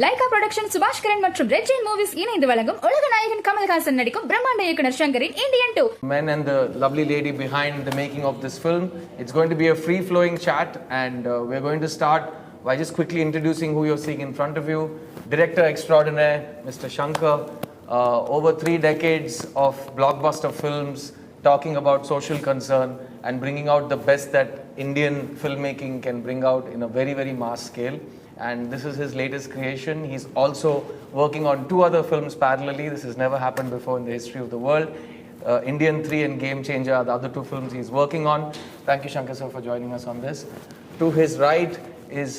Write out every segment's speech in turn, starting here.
Lyca production சுபாஷ் கரன் மற்றும் red Jain movies இணைந்து வழங்கும் உலக நாயகன் கமல்ஹாசன் நடிக்கும் பிரம்மாண்ட இயக்குனர் சங்கரின் Indian 2. Men and the lovely lady behind the making of this film. It's going to be a free-flowing chat, and we're going to start by just quickly introducing who you're seeing in front of you. Director extraordinaire, Mr. Shankar. Over 3 decades of blockbuster films talking about social concern and bringing out the best that Indian filmmaking can bring out in a very, very mass scale. And this is his latest creation. He's also working on 2 other films parallelly. This has never happened before in the history of the world. Indian 3 and Game Changer are the other 2 films he's working on. Thank you, Shankar sir, for joining us on this. To his right is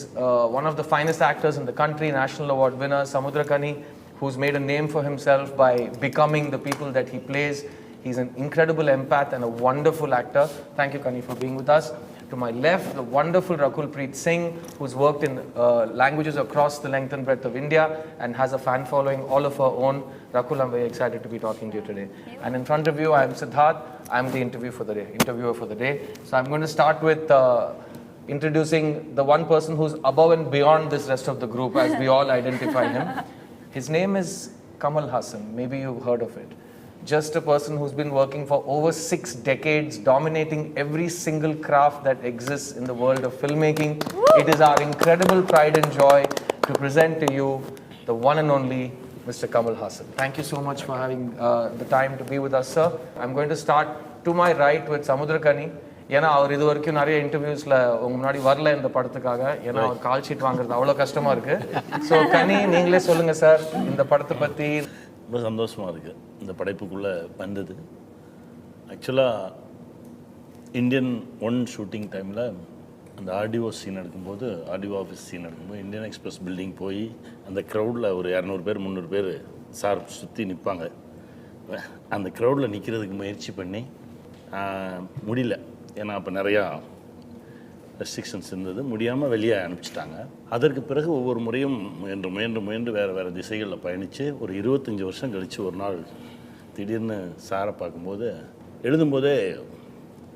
one of the finest actors in the country, National Award winner, Samudrakani, who's made a name for himself by becoming the people that he plays. He's an incredible empath and a wonderful actor. Thank you, Kani, for being with us. To my left, the wonderful Rakul Preet Singh, who's worked in languages across the length and breadth of India and has a fan following all of her own. Rakul, I'm very excited to be talking to you today. And in front of you, I'm Siddharth. I'm the interviewer for the day. So I'm going to start with introducing the one person who's above and beyond this rest of the group, as we all identify him. His name is Kamal Hassan. Maybe you've heard of it. Just a person who's been working for over 6 decades, dominating every single craft that exists in the world of filmmaking. Woo! It is our incredible pride and joy to present to you the one and only Mr. Kamal Hassan. Thank you so much for having the time to be with us, sir. I'm going to start to my right with Samudrakani. ஏன்னா அவர் இது வரைக்கும் நிறைய இன்டர்வியூஸில் உங்க முன்னாடி வரல இந்த படத்துக்காக, ஏன்னா அவர் கால் ஷீட் வாங்குறது அவ்வளோ கஷ்டமாக இருக்குது. ஸோ கனி, நீங்களே சொல்லுங்கள் சார் இந்த படத்தை பற்றி. ரொம்ப சந்தோஷமாக இருக்குது இந்த படைப்புக்குள்ளே வந்தது. ஆக்சுவலாக இந்தியன் 1 ஷூட்டிங் டைமில் அந்த ஆர்டிஓ சீன் எடுக்கும்போது, ஆர்டிஓ ஆஃபீஸ் சீன் எடுக்கும்போது இந்தியன் எக்ஸ்பிரஸ் பில்டிங் போய் அந்த க்ரௌடில் ஒரு 200 பேர் 300 பேர் சார் சுற்றி நிற்பாங்க. அந்த க்ரௌடில் நிற்கிறதுக்கு முயற்சி பண்ணி முடியல. ஏன்னா அப்போ நிறையா ரெஸ்ட்ரிக்ஷன்ஸ் இருந்தது, முடியாமல் வெளியே அனுப்பிச்சிட்டாங்க. அதற்கு பிறகு ஒவ்வொரு முறையும் முயன்று வேறு திசைகளில் பயணித்து ஒரு 25 வருஷம் கழித்து ஒரு நாள் திடீர்னு சாரை பார்க்கும்போது, எழுதும்போதே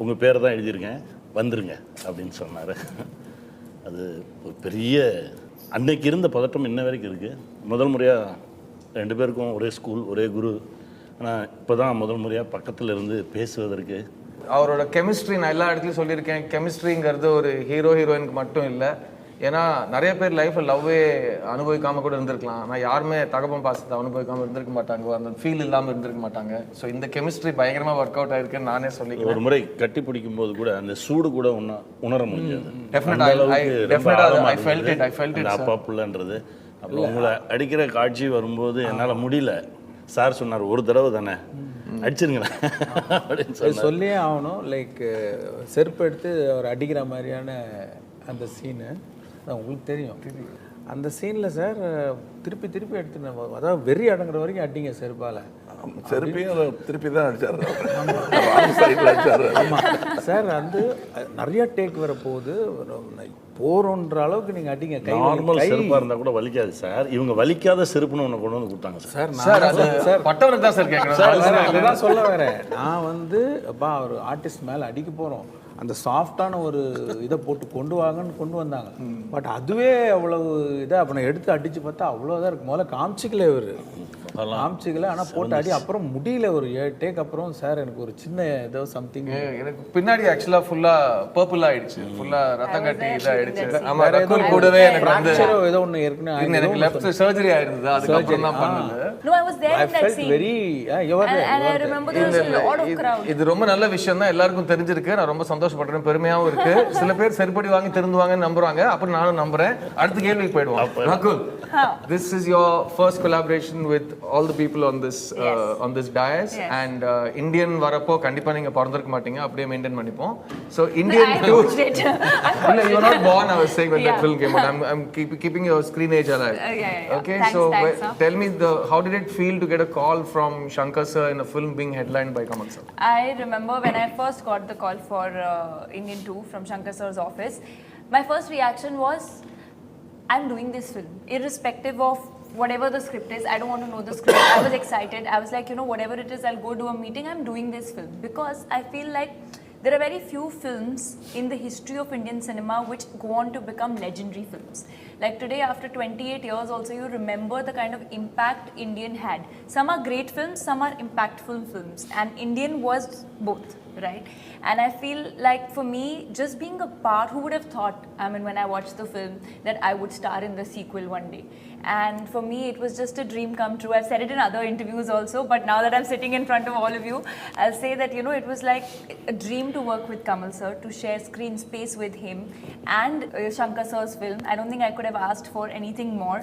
உங்கள் பேரை தான் எழுதியிருக்கேன் வந்துருங்க அப்படின்னு சொன்னார். அது ஒரு பெரிய அன்னைக்கு இருந்த பதட்டம் இன்ன வரைக்கும் இருக்குது. முதல் முறையாக 2 பேருக்கும் ஒரே ஸ்கூல், ஒரே குரு. ஆனால் இப்போ தான் முதல் முறையாக பக்கத்தில் இருந்து பேசுவதற்கு. அவரோட கெமிஸ்ட்ரி நான் எல்லா இடத்துலையும் சொல்லியிருக்கேன். கெமிஸ்ட்ரிங்கிறது ஒரு ஹீரோயினுக்கு மட்டும் இல்லை. ஏன்னா நிறைய பேர் லைஃப்பில் லவ்வே அனுபவிக்காமல் கூட இருந்திருக்கலாம். ஆனால் யாருமே தகப்பம் பாசத்தை அனுபவிக்காமல் இருந்திருக்க மாட்டாங்க, அந்த ஃபீல் இல்லாமல் இருந்திருக்க மாட்டாங்க. ஸோ இந்த கெமிஸ்ட்ரி பயங்கரமாக ஒர்க் அவுட் ஆயிருக்குன்னு நானே சொல்லிக்கிறேன். ஒரு முறை கட்டி பிடிக்கும் போது கூட அந்த சூடு கூட உணர முடியாது. அப்பா பிள்ளைன்றது. அப்போ உங்களை அடிக்கிற காட்சி வரும்போது என்னால் முடியல. சார் சொன்னார், ஒரு தடவை தானே அடிச்சிருங்களேன் அப்படின்னு சொல்லியே ஆகணும். லைக் செருப்பு எடுத்து அவர் அடிக்கிற மாதிரியான அந்த சீனு உங்களுக்கு தெரியும். அந்த சீனில் சார் திருப்பி எடுத்து, அதாவது வெறி அடங்குற வரைக்கும் அடிங்க செருப்பால். செருப்பையும் திருப்பி தான் அடிச்சார். ஆமாம் சார், வந்து நிறைய டேக் வர போகுது, போறோன்ற அளவுக்கு நீங்க அடிங்க. நார்மல் செருப்பா இருந்தா கூட வலிக்காது சார். இவங்க வலிக்காத செருப்புன்னு ஒன்று கொண்டு வந்து கொடுத்தாங்க சார். பட்டவனுக்கு தான் சார் கேட்குறேன். அதுதான் சொல்ல வரேன். நான் வந்து அப்பா ஒரு ஆர்டிஸ்ட் மேலே அடிக்க போகிறோம், அந்த சாஃப்டான ஒரு இதை போட்டு கொண்டு வாங்கன்னு கொண்டு வந்தாங்க. பட் அதுவே அவ்வளவு இதை அப்போ நான் எடுத்து அடித்து பார்த்தா அவ்வளோதான் இருக்குது. முதல்ல காமிச்சிக்கல இவர் காமிச்சிக்கல, ஆனால் போட்டு அடி அப்புறம் முடியல. ஒரு 7 டேக் அப்புறம் சார் எனக்கு ஒரு சின்ன ஏதோ சம்திங் எனக்கு பின்னாடி ஆக்சுவலாக ஃபுல்லாக பர்பிள் ஆயிடுச்சு, ஃபுல்லாக ரத்தம் கட்டி இதாகிடுச்சு. ஆமாம், ரகுல் கூடவே எனக்கு வந்து ஏதோ ஒன்று ஏற்கனவே எனக்கு லெஃப்ட் சர்ஜரி ஆயிருந்தது. அதுக்கப்புறம் தான் பண்ணது. இது ரொம்ப நல்ல விஷயம் தான், எல்லாருக்கும் தெரிஞ்சிருக்கு. நான் ரொம்ப சந்தோஷப்படுறேன், பெருமையாகவும் இருக்கு. சில பேர் செருப்படி வாங்கி திருந்துவாங்கன்னு நம்புறாங்க, அப்புறம் நானும் நம்புறேன். அடுத்த கேள்விக்கு போயிடுவோம். Rakul, this is your first collaboration with all the people on this dais, and Indian வரப்போ கண்டிப்பா நீங்க பிறந்திருக்க மாட்டீங்க, அப்படியே மெயின்டைன் பண்ணிப்போம். So Indian too. You're not born, I was saying when that film came out. I'm keeping your screen age alive. Okay, so tell me, how did it feel to get a call from Shankar sir in a film being headlined by Kamal sir? I remember when I first got the call for Indian 2 from Shankar sir's office, my first reaction was, I'm doing this film irrespective of whatever the script is. I don't want to know the script. I was excited. I was like, whatever it is, I'll go do a meeting. I'm doing this film because I feel like there are very few films in the history of Indian cinema which go on to become legendary films. Like today, after 28 years, also you remember the kind of impact Indian had. Some are great films, some are impactful films, and Indian was both, right? And I feel like for me, just being a part, who would have thought, I mean, when I watched the film, that I would star in the sequel one day. And for me, it was just a dream come true. I've said it in other interviews also, but now that I'm sitting in front of all of you, I'll say that, you know, it was like a dream to work with Kamal sir, to share screen space with him and Shankar sir's film. I don't think I could have asked for anything more.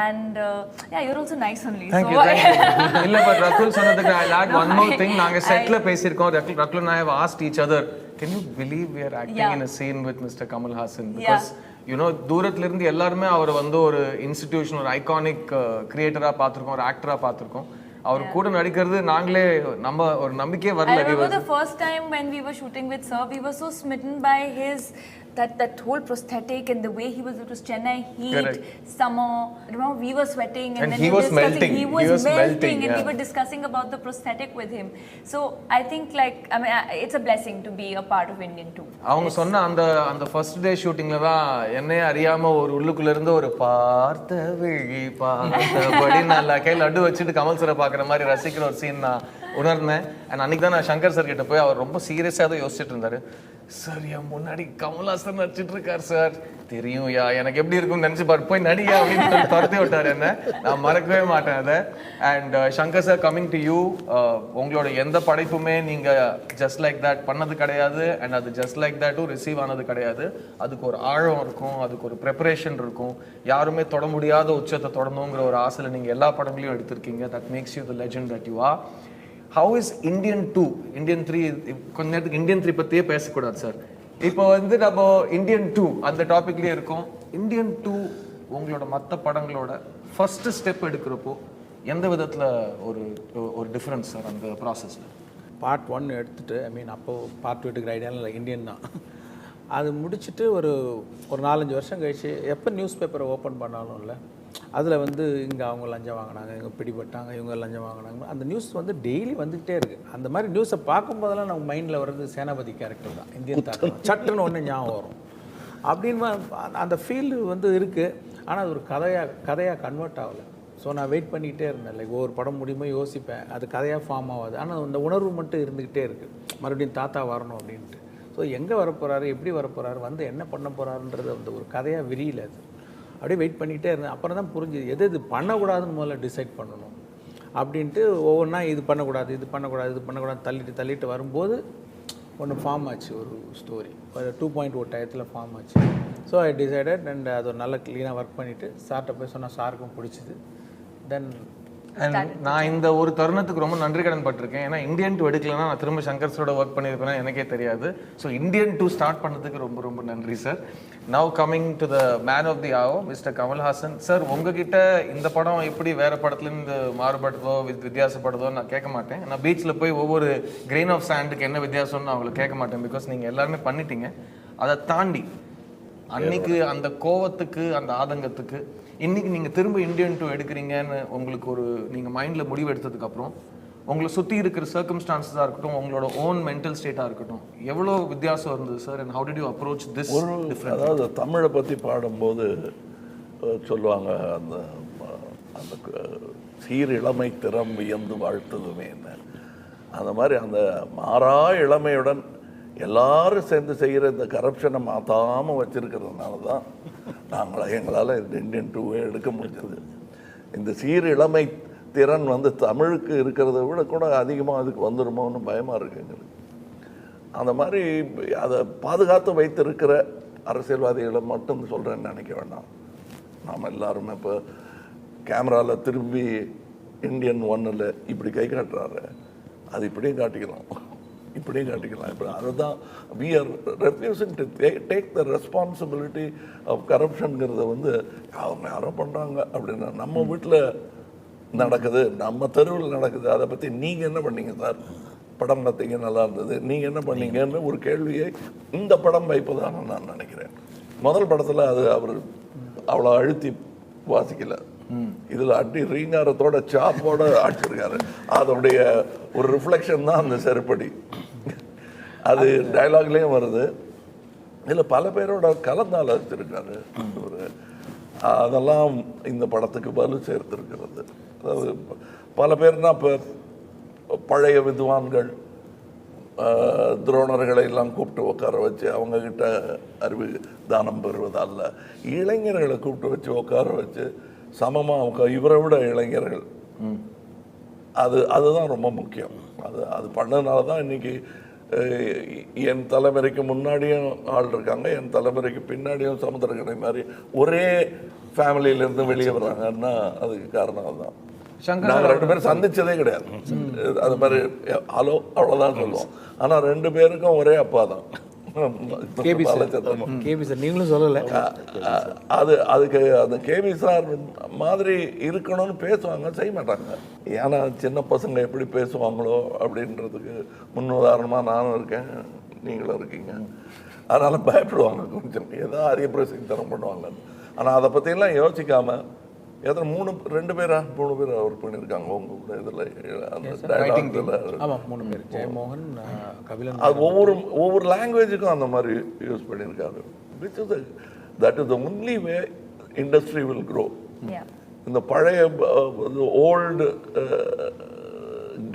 And yeah, you're also nice only. Thank you. இல்ல but Rakul சொன்னதுக்கு I'll add one more thing. நாங்க செட்ல பேசியிருக்கோம். Rakul and I have asked each other, can you believe we are acting in a scene with Mr. Kamal Haasan? Because you know, தூரத்துல இருந்து எல்லாருமே அவர் வந்து ஒரு இன்ஸ்டிடியூஷன், ஒரு ஐகானிக் கிரியேட்டரா பார்த்திருக்கோம், ஒரு ஆக்டரா பார்த்திருக்கோம். அவர் கூட நடிக்கிறது நாங்களே நம்ம ஒரு நம்பிக்கையே வரல. I remember the first time when we were shooting with sir, we were so smitten by his that whole prosthetic and the way he was. It was Chennai heat, Correct. summer. Remember, we were sweating and then he we were was discussing. melting. He was melting, and we were discussing about the prosthetic with him. So I think, like, I mean, it's a blessing to be a part of Indian too. அவங்க சொன்ன அந்த first day ஷூட்டிங்ல தான் என்னையே அறியாம ஒரு உள்ளுக்குள்ள இருந்து ஒரு பார்த்த விழி பார்த்தபடி நான் கையில் லட்டு வச்சுட்டு கமல் சரை பார்க்குற மாதிரி ரசிக்கிற ஒரு சீன் நான் உணர்ந்தேன். அண்ட் அன்னைக்கு தான் நான் சங்கர் சார் கிட்ட போய் அவர் ரொம்ப சீரியஸாக தான் யோசிச்சுட்டு இருந்தாரு. சார் என் முன்னாடி கமல்ஹாசன் நடிச்சிட்டு இருக்கார் சார், தெரியும் யா, எனக்கு எப்படி இருக்கும்னு நினைச்சு பாரு, போய் நடிகா அப்படின்னு துரத்தி விட்டார் என்ன. நான் மறக்கவே மாட்டேன் அதை. And Shankar sir, coming to you, உங்களோட எந்த படைப்புமே நீங்க ஜஸ்ட் லைக் தட் பண்ணது கிடையாது. அண்ட் அது ஜஸ்ட் லைக் தட்டும் ரிசீவ் ஆனது கிடையாது. அதுக்கு ஒரு ஆழம் இருக்கும், அதுக்கு ஒரு ப்ரிப்பரேஷன் இருக்கும். யாருமே தொட முடியாத உச்சத்தை தொடணுங்கிற ஒரு ஆசையில் நீங்க எல்லா படங்களையும் எடுத்திருக்கீங்க. That makes you the legend that you are. How is Indian 2, Indian 3, கொஞ்ச நேரத்துக்கு Indian 3 பற்றியே பேசக்கூடாது சார். இப்போ வந்து நம்ம Indian 2 அந்த டாபிக்லேயே இருக்கோம். Indian 2 உங்களோட மற்ற படங்களோட ஃபர்ஸ்ட் ஸ்டெப் எடுக்கிறப்போ எந்த விதத்தில் ஒரு டிஃப்ரென்ஸ் சார் அந்த ப்ராசஸில்? பார்ட் 1 எடுத்துகிட்டு, ஐ மீன் அப்போது பார்ட் 2 எடுக்கிற ஐடியாவில் இல்லை, இந்தியன் தான். அது முடிச்சுட்டு ஒரு 4-5 வருஷம் கழிச்சு எப்போ நியூஸ் பேப்பரை ஓப்பன் பண்ணாலும் இல்லை, அதில் வந்து இங்கே அவங்க லஞ்சம் வாங்கினாங்க, இங்கே பிடிபட்டாங்க, இவங்க லஞ்சம் வாங்கினாங்க, அந்த நியூஸ் வந்து டெய்லி வந்துக்கிட்டே இருக்குது. அந்த மாதிரி நியூஸை பார்க்கும்போதெல்லாம் நம்ம மைண்டில் வர்றது சேனாபதி கேரக்டர் தான், இந்தியன் தாக்கம் சட்டுன்னு ஒன்று ஞாபகம் வரும். அப்படின்னு அந்த ஃபீல் வந்து இருக்குது. ஆனால் அது ஒரு கதையாக கன்வெர்ட் ஆகலை. ஸோ நான் வெயிட் பண்ணிக்கிட்டே இருந்தேன். லைக் ஒவ்வொரு படம் முடியுமோ யோசிப்பேன், அது கதையாக ஃபார்ம் ஆகாது. ஆனால் அந்த உணர்வு மட்டும் இருந்துக்கிட்டே இருக்குது, மறுபடியும் தாத்தா வரணும் அப்படின்ட்டு. ஸோ எங்கே வரப்போகிறாரு, எப்படி வரப்போகிறாரு, வந்து என்ன பண்ண போகிறாருன்றது அந்த ஒரு கதையாக விரியல. அது அப்படியே வெயிட் பண்ணிகிட்டே இருந்தேன். அப்புறம் தான் புரிஞ்சுது எது பண்ணக்கூடாதுன்னு முதல்ல டிசைட் பண்ணணும் அப்படின்ட்டு. ஒவ்வொன்றா இது பண்ணக்கூடாது, இது பண்ணக்கூடாது, இது பண்ணக்கூடாது தள்ளிட்டு வரும்போது ஒன்று ஃபார்ம் ஆச்சு, ஒரு ஸ்டோரி ஒரு 2.0 டயத்தில் ஃபார்ம் ஆச்சு. ஸோ ஐ டிசைடட் அண்ட் அது ஒரு நல்ல க்ளீனாக ஒர்க் பண்ணிவிட்டு சார்கிட்ட போய் சொன்னால் சாருக்கும் பிடிச்சிது. தென் நான் இந்த ஒரு தருணத்துக்கு ரொம்ப நன்றி கடன் பட்டிருக்கேன். ஏன்னா Indian 2 எடுக்கலன்னா நான் திரும்ப சங்கர் சரோட ஒர்க் பண்ணியிருப்பேன்னா எனக்கே தெரியாது. ஸோ Indian 2 ஸ்டார்ட் பண்ணதுக்கு ரொம்ப ரொம்ப நன்றி sir. Now coming to the man of the hour, mister Kamal Haasan sir. உங்ககிட்ட இந்த படம் எப்படி வேற படத்துலேருந்து மாறுபடுதோ வித்தியாசப்படுதோ நான் கேட்க மாட்டேன். நான் பீச்சில் போய் ஒவ்வொரு கிரெயின் ஆஃப் சாண்டுக்கு என்ன வித்தியாசம்னு அவங்களை கேட்க மாட்டேன். பிகாஸ் நீங்கள் எல்லாருமே பண்ணிட்டீங்க. அதை தாண்டி அன்னைக்கு அந்த கோவத்துக்கு, அந்த ஆதங்கத்துக்கு, இன்னைக்கு நீங்கள் திரும்ப Indian 2 எடுக்கிறீங்கன்னு உங்களுக்கு ஒரு நீங்கள் மைண்டில் முடிவு எடுத்ததுக்கப்புறம் உங்களை சுற்றி இருக்கிற சர்க்கம்ஸ்டான்ஸாக இருக்கட்டும், உங்களோட ஓன் மென்டல் ஸ்டேட்டாக இருக்கட்டும், எவ்வளோ வித்தியாசம் இருந்தது sir? And how did you approach this? அதாவது தமிழை பற்றி பாடும்போது சொல்லுவாங்க, அந்த அந்த சீர் இளமை திறம் வியந்து வாழ்த்ததுமே என்ன, அந்த மாதிரி அந்த மாறா இளமையுடன் எல்லாரும் சேர்ந்து செய்கிற இந்த கரப்ஷனை மாற்றாமல் வச்சுருக்கிறதுனால தான் எங்களால் இந்த Indian 2 எடுக்க முடிஞ்சது. இந்த சீர் இளமை திறன் வந்து தமிழுக்கு இருக்கிறத விட கூட அதிகமாக அதுக்கு வந்துடுமோன்னு பயமாக இருக்குங்கிறது. அந்த மாதிரி அதை பாதுகாத்து வைத்திருக்கிற அரசியல்வாதிகளை மட்டும் சொல்கிறேன்னு நினைக்க வேண்டாம். நாம் எல்லாருமே இப்போ கேமராவில் திரும்பி Indian 1 இப்படி கை காட்டுறாரு, அது இப்படியும் காட்டிக்கலாம், இப்படியும் காட்டிக்கலாம். இப்போ அதுதான் we are refusing to take the responsibility of corruptionங்கிறத வந்து அவங்க யாரோ பண்ணுறாங்க அப்படின்னா நம்ம வீட்டில் நடக்குது, நம்ம தெருவில் நடக்குது, அதை பற்றி நீங்கள் என்ன பண்ணீங்க சார்? படம் பார்த்தீங்க, நல்லா இருந்தது, நீங்கள் என்ன பண்ணீங்கன்னு ஒரு கேள்வியை இந்த படம் வைப்பதான நான் நினைக்கிறேன். முதல் படத்தில் அது அவர் அவ்வளோ அழுத்தி வாசிக்கல, இதில் அடி ரீங்காரத்தோட சாப்போட ஆடிச்சிருக்காரு. அதோடைய ஒரு ரிஃப்ளெக்ஷன் தான் அந்த செருப்படி. அது டைலாக்லேயும் வருது. இதில் பல பேரோட கலந்து ஆலோசிச்சிருக்காரு. ஒரு அதெல்லாம் இந்த படத்துக்கு வலு சேர்த்திருக்கிறது. அதாவது பல பேர்னா இப்போ பழைய வித்வான்கள் துரோணர்களை எல்லாம் கூப்பிட்டு உட்கார வச்சு அவங்கக்கிட்ட அறிவு தானம் பெறுவதல்ல, இளைஞர்களை கூப்பிட்டு வச்சு உட்கார வச்சு சமமாக இவரை விட இளைஞர்கள், அதுதான் ரொம்ப முக்கியம். அது பண்ணதுனால தான் இன்றைக்கி என் தலைமுறைக்கு முன்னாடியும் ஆள் இருக்காங்க, என் தலைமுறைக்கு பின்னாடியும் சமுத்திரக்கடை மாதிரி ஒரே ஃபேமிலியிலேருந்து வெளியே வர்றாங்கன்னா அதுக்கு காரணம் அதுதான். நாங்கள் 2 பேரும் சந்திச்சதே கிடையாது. அது மாதிரி ஹலோ அவ்வளோதான் சொல்லுவோம். ஆனால் 2 பேருக்கும் ஒரே அப்பா தான். கேபி சார் நீங்களும் சொல்லலை. அதுக்கு அந்த கேபி சார் மாதிரி இருக்கணும்னு பேசுவாங்க, செய்ய மாட்டாங்க. ஏன்னா சின்ன பசங்க எப்படி பேசுவாங்களோ அப்படின்றதுக்கு முன்னுதாரணமாக நானும் இருக்கேன், நீங்களும் இருக்கீங்க. அதனால் பயப்படுவாங்க கொஞ்சம், ஏதோ அதிக பிரசித்தரம் பண்ணுவாங்க. ஆனால் அதை பற்றியெல்லாம் யோசிக்காமல் எத்தனை 2 பேரா 3 பேர் ஒர்க் பண்ணியிருக்காங்க உங்க கூட இதில். அந்த டைலாக்ல ஆமாம் 3 பேர், ஜெயமோகன், கபிலன். அது ஒவ்வொரு லாங்குவேஜுக்கும் அந்த மாதிரி யூஸ் பண்ணியிருக்காரு. That is the only way industry will grow. இந்த பழைய ஓல்டு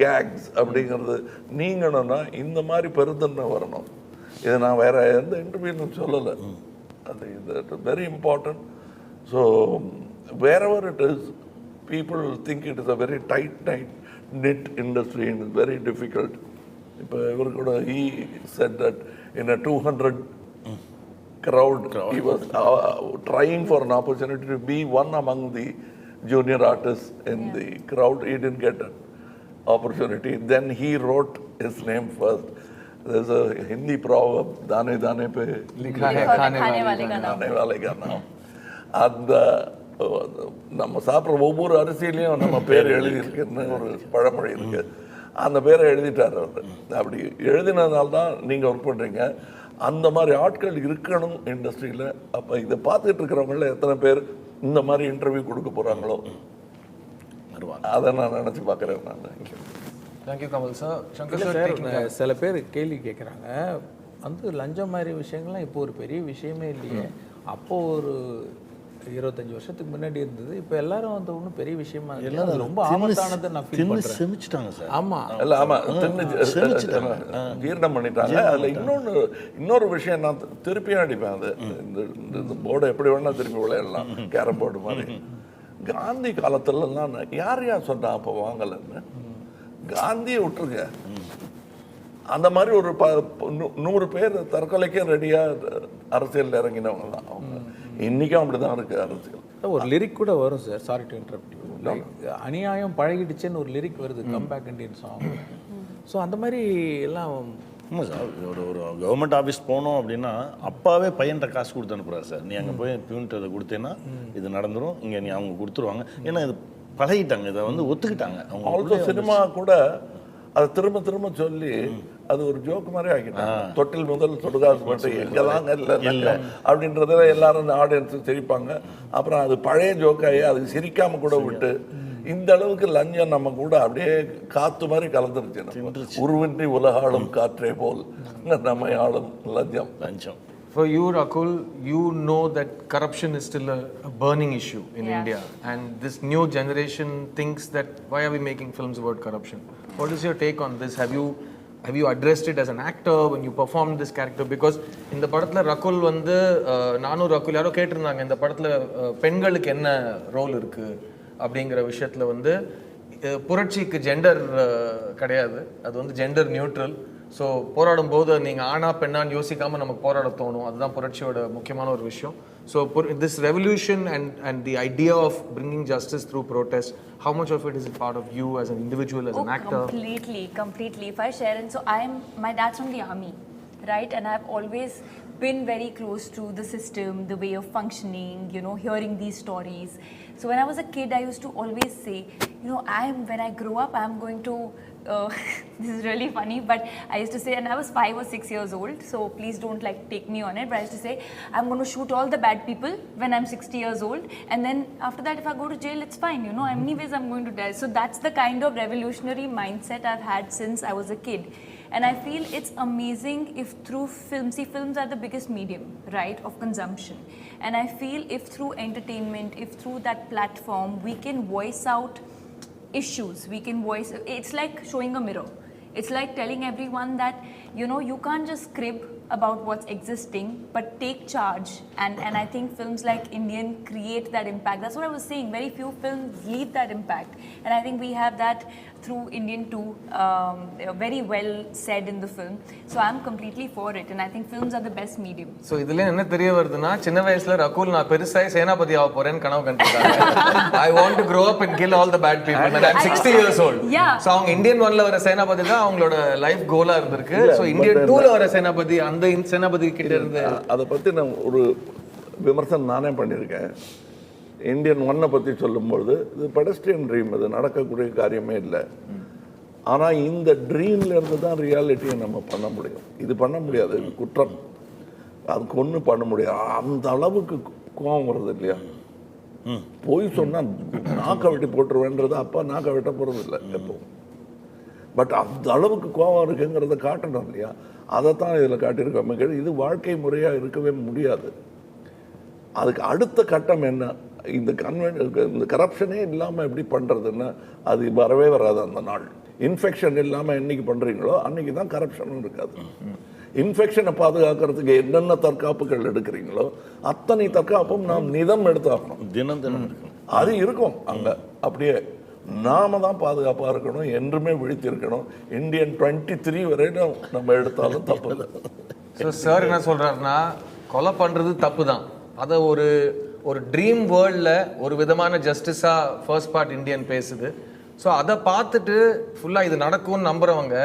கேக்ஸ் அப்படிங்கிறது நீங்கணும்னா இந்த மாதிரி பெருந்தன்மை வரணும். இதை நான் வேற எந்த இன்டர்வியூன்னு சொல்லலை. அது இது very important. So wherever it is, people think it is a very tight-knit industry and it's very difficult. He said that in a 200 crowd, he was trying for an opportunity to be one among the junior artists in the crowd. He didn't get an opportunity. Then he wrote his name first. There's a Hindi proverb, "Dane dane pe likha hai khane wale ka naam." And நம்ம சாப்பிட்ற ஒவ்வொரு அரிசியிலையும் நம்ம பேர் எழுதியிருக்குன்னு ஒரு பழமொழி இருக்கு. அந்த பேரை எழுதிட்டார் அவர். அப்படி எழுதினதுனால தான் நீங்கள் ஒர்க் பண்ணுறீங்க. அந்த மாதிரி ஆட்கள் இருக்கணும் இண்டஸ்ட்ரியில். அப்போ இதை பார்த்துட்டு இருக்கிறவங்கள எத்தனை பேர் இந்த மாதிரி இன்டர்வியூ கொடுக்க போகிறாங்களோ அதை நான் நினச்சி பார்க்குறேன். நான் thank you Kamal sir. Shankar sir, சில பேர் கேள்வி கேட்குறாங்க, வந்து லஞ்சம் மாதிரி விஷயங்கள்லாம் இப்போ ஒரு பெரிய விஷயமே இல்லையே, அப்போது ஒரு 25 வருஷத்துக்கு முன்னாடி இருந்தது, இப்போ எல்லாரும் வந்து ஒன்றும் பெரிய விஷயமா இல்லை, ரொம்ப ஆபத்தானது நான் ஃபீல் பண்ணுறேன். செமிச்சிட்டாங்க சார். ஆமாம் இல்லை, ஆமாம், ஜீரணம் பண்ணிட்டாங்க. அதில் இன்னொரு விஷயம் நான் திருப்பியும் அடிப்பேன். அது இந்த போர்டை எப்படி வேணால் திருப்பி விளையாடலாம், கேரம் போர்டு மாதிரி. காந்தி காலத்துலலாம் யார் சொன்னா அப்போ வாங்கலைன்னு? காந்தியை விட்டுருங்க, அந்த மாதிரி ஒரு 100 பேர் தற்கொலைக்கே ரெடியாக அரசியல் இறங்கினவங்க தான் அவங்க. இன்றைக்கும் அப்படி தான் இருக்குது அரசியல். ஒரு லிரிக் கூட வரும் sir, sorry to interrupt you, அநியாயம் பழகிடுச்சுன்னு ஒரு லிரிக் வருது, come back Indian song. So அந்த மாதிரி எல்லாம். ஆமாம் சார், ஒரு கவர்மெண்ட் ஆஃபீஸ் போனோம் அப்படின்னா அப்பாவே பையன்கிட்ட காசு கொடுத்து அனுப்புகிறாரு சார். நீ அங்கே போய் பியூன்ட்டு அதை கொடுத்தேன்னா இது நடந்துடும், இங்கே நீ அவங்க கொடுத்துருவாங்க. ஏன்னா இது பழகிட்டாங்க, இதை வந்து ஒத்துக்கிட்டாங்க அவங்க. ஆல்சோ சினிமா கூட அதை திரும்ப திரும்ப சொல்லி அது ஒரு ஜோக்கு மாதிரி ஆகிட்டாங்க. தொட்டில் முதல் சுடுகாசு மட்டும் எங்கெல்லாம் இல்லை அப்படின்றத எல்லாரும் ஆடியன்ஸு சிரிப்பாங்க. அப்புறம் அது பழைய ஜோக்காகி அதுக்கு சிரிக்காம கூட விட்டு இந்த அளவுக்கு லஞ்சம் நம்ம கூட அப்படியே காத்து மாதிரி கலந்துருச்சு. உருவின்றி உலகாளும் காற்றே போல் நம்ம ஆளும் லஞ்சம். For you, Rakul, you know that corruption is still a burning issue in India, and this new generation thinks that why are we making films about corruption? What is your take on this? Have you addressed it as an actor when you performed this character? Because in the படத்துல ரகுல் வந்து நானும் ரகுல் யாரோ கேட்டிருந்தாங்க, இந்த படத்துல பெண்களுக்கு என்ன role இருக்கு அப்படிங்கிற விஷயத்துல வந்து புரட்சிக்கு ஜெண்டர் கிடையாது, அது வந்து ஜெண்டர் நியூட்ரல். ஸோ போராடும் போது நீங்கள் ஆனா பெண்ணான்னு யோசிக்காமல் நமக்கு போராட தோணும், அதுதான் புரட்சியோட முக்கியமான ஒரு விஷயம். So this revolution and the idea of bringing justice through protest, how much of it is it part of you as an individual, as an actor? Completely. If I share it, so my dad's from the army, right? And I've always been very close to the system, the way of functioning, hearing these stories. So when I was a kid, I used to always say, when I grow up, I'm going to this is really funny, but I used to say, and I was 5 or 6 years old, so please don't take me on it, but I used to say, I'm going to shoot all the bad people when I'm 60 years old, and then after that, if I go to jail, it's fine, anyways I'm going to die. So that's the kind of revolutionary mindset I've had since I was a kid. And I feel it's amazing if through film, see, films are the biggest medium, right, of consumption. And I feel if through entertainment, if through that platform, we can voice out issues, we can voice, it's like showing a mirror. It's like telling everyone that, you know, you can't just crib about what's existing, but take charge. And I think films like Indian create that impact. That's what I was saying. Very few films leave that impact. And I think we have that through Indian 2, very well said in the film. So I'm completely for it. And I think films are the best medium. So இதுல என்ன தெரிய வருதுன்னா சின்ன வயசுல ரகுல் நான் பெருசாகி சேனாபதி ஆக போறேன்னு கனவு கண்டிருக்காங்க. I want to grow up and kill all the bad people and I'm 60 years old. Yeah. So அவங்க இந்தியன் 1ல வர சேனாபதி தான் அவங்களோட லைஃப் கோலா இருந்திருக்கு. ஸோ இந்தியன் 2ல வர சேனாபதி அந்த சேனாபதி கிட்ட இருந்து அதை பற்றி நான் ஒரு விமர்சனம் நானே பண்ணியிருக்கேன். இந்தியன் 1 பற்றி சொல்லும்பொழுது இது பெடஸ்ட்ரியன் ட்ரீம், இது நடக்கக்கூடிய காரியமே இல்லை. ஆனால் இந்த ட்ரீம்லேருந்து தான் ரியாலிட்டியை நம்ம பண்ண முடியும். இது பண்ண முடியாது, இது குற்றம். அதுக்கு ஒன்றும் பண்ண முடியாது. அந்த அளவுக்கு கோபம் வருது இல்லையா? போய் சொன்னால் நாக்க வெட்டி போட்டுருவேன்றது அப்பா நாக்க வெட்ட போகிறது இல்லை எப்பவும். பட் அந்த அளவுக்கு கோபம் இருக்குங்கிறத காட்டணும் இல்லையா? அதைத்தான் இதில் காட்டியிருக்கோம். இது வாழ்க்கை முறையாக இருக்கவே முடியாது. அதுக்கு அடுத்த கட்டம் என்ன? இந்த இந்த கரப்ஷனே இல்லாமல் எப்படி பண்ணுறதுன்னா அது வரவே வராது. அந்த நாள் இன்ஃபெக்ஷன் இல்லாமல் என்னைக்கு பண்ணுறீங்களோ அன்றைக்கி தான் கரப்ஷனும் இருக்காது. இன்ஃபெக்ஷனை பாதுகாக்கிறதுக்கு என்னென்ன தற்காப்புகள் எடுக்கிறீங்களோ அத்தனை தற்காப்பும் நாம் நிதம் எடுத்தாகணும். தினம் தினம் அது இருக்கும் அங்கே. அப்படியே நாம தான் பாதுகாப்பாக இருக்கணும், என்றுமே விழித்திருக்கணும். இந்தியன் 23 வரையும் நம்ம எடுத்தாலும் தப்பு இல்லை. ஸோ சார் என்ன சொல்றாருன்னா கொலை பண்றது தப்பு தான். அதை ஒரு ட்ரீம் வேர்ல்டில் ஒரு விதமான ஜஸ்டிஸாக ஃபர்ஸ்ட் பார்ட் இந்தியன் பேசுது. ஸோ அதை பார்த்துட்டு ஃபுல்லாக இது நடக்கும்னு நம்புறவங்க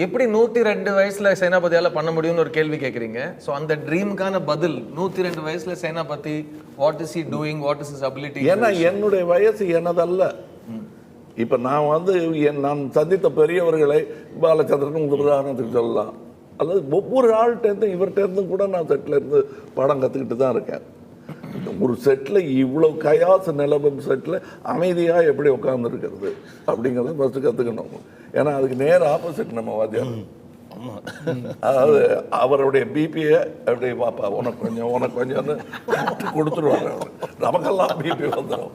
எப்படி 102 வயசுல சேனாபதியால் பண்ண முடியும்னு ஒரு கேள்வி கேட்குறீங்க. ஸோ அந்த ட்ரீமுக்கான பதில் 102 வயசுல Senapathy what is he doing, what is his ability? ஏன்னா என்னுடைய வயசு எனதல்ல. இப்போ நான் நான் சந்தித்த பெரியவர்களை பாலச்சந்திரன் உதாரணத்துக்கு சொல்லலாம், அல்லது ஒவ்வொரு ஆள்கிட்டேருந்தும் இவர்கிட்டேருந்தும் கூட நான் செட்டில் இருந்து படம் கற்றுக்கிட்டு தான் இருக்கேன். ஒரு செட்டில் இவ்வளோ கயாசு நிலவும் செட்டில் அமைதியாக எப்படி உட்காந்துருக்கிறது அப்படிங்கிறத ஃபஸ்ட்டு கற்றுக்கணும். ஏன்னா அதுக்கு நேர் ஆப்போசிட் நம்ம வாத்தியார். அதாவது அவருடைய பிபியை அப்படி பாப்பா உனக்கு கொஞ்சம்னு கொடுத்துருவாங்க. நமக்கெல்லாம் பிபி வந்துடும்.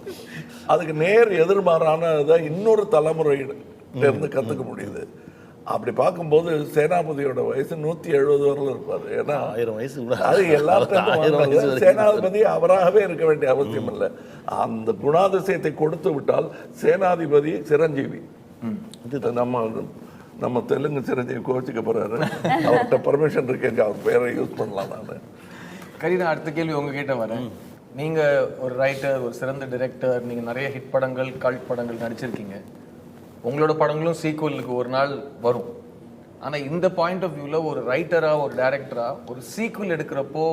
அதுக்கு நேர் எதிர்மாறானதான் இன்னொரு தலைமுறையிலிருந்து கற்றுக்க முடியுது. அப்படி பார்க்கும்போது சேனாபதியோட வயசு 170 வரல இருப்பாரு. ஏன்னா 1000 வயசு அது எல்லாத்தையும் சேனாதிபதி அவராகவே இருக்க வேண்டிய அவசியம் இல்லை. அந்த குணாதிசயத்தை கொடுத்து விட்டால் சேனாதிபதி சிரஞ்சீவி. நம்ம தெலுங்கு சிரஞ்சீவி கோச்சிக்க போறாரு. அவர்கிட்ட பர்மிஷன் இருக்கேங்க, அவர் பேரை யூஸ் பண்ணலாம். நான் கரீனா, அடுத்த கேள்வி உங்ககிட்ட வரேன். நீங்க ஒரு ரைட்டர், ஒரு சிறந்த டைரக்டர், நீங்க நிறைய ஹிட் படங்கள், கல்ட் படங்கள் நடிச்சிருக்கீங்க. உங்களோட படங்களும் சீக்குவலுக்கு ஒரு நாள் வரும். ஆனால் இந்த பாயிண்ட் ஆஃப் வியூவில் ஒரு ரைட்டராக, ஒரு டைரக்டராக ஒரு சீக்குவல் எடுக்கிறப்போ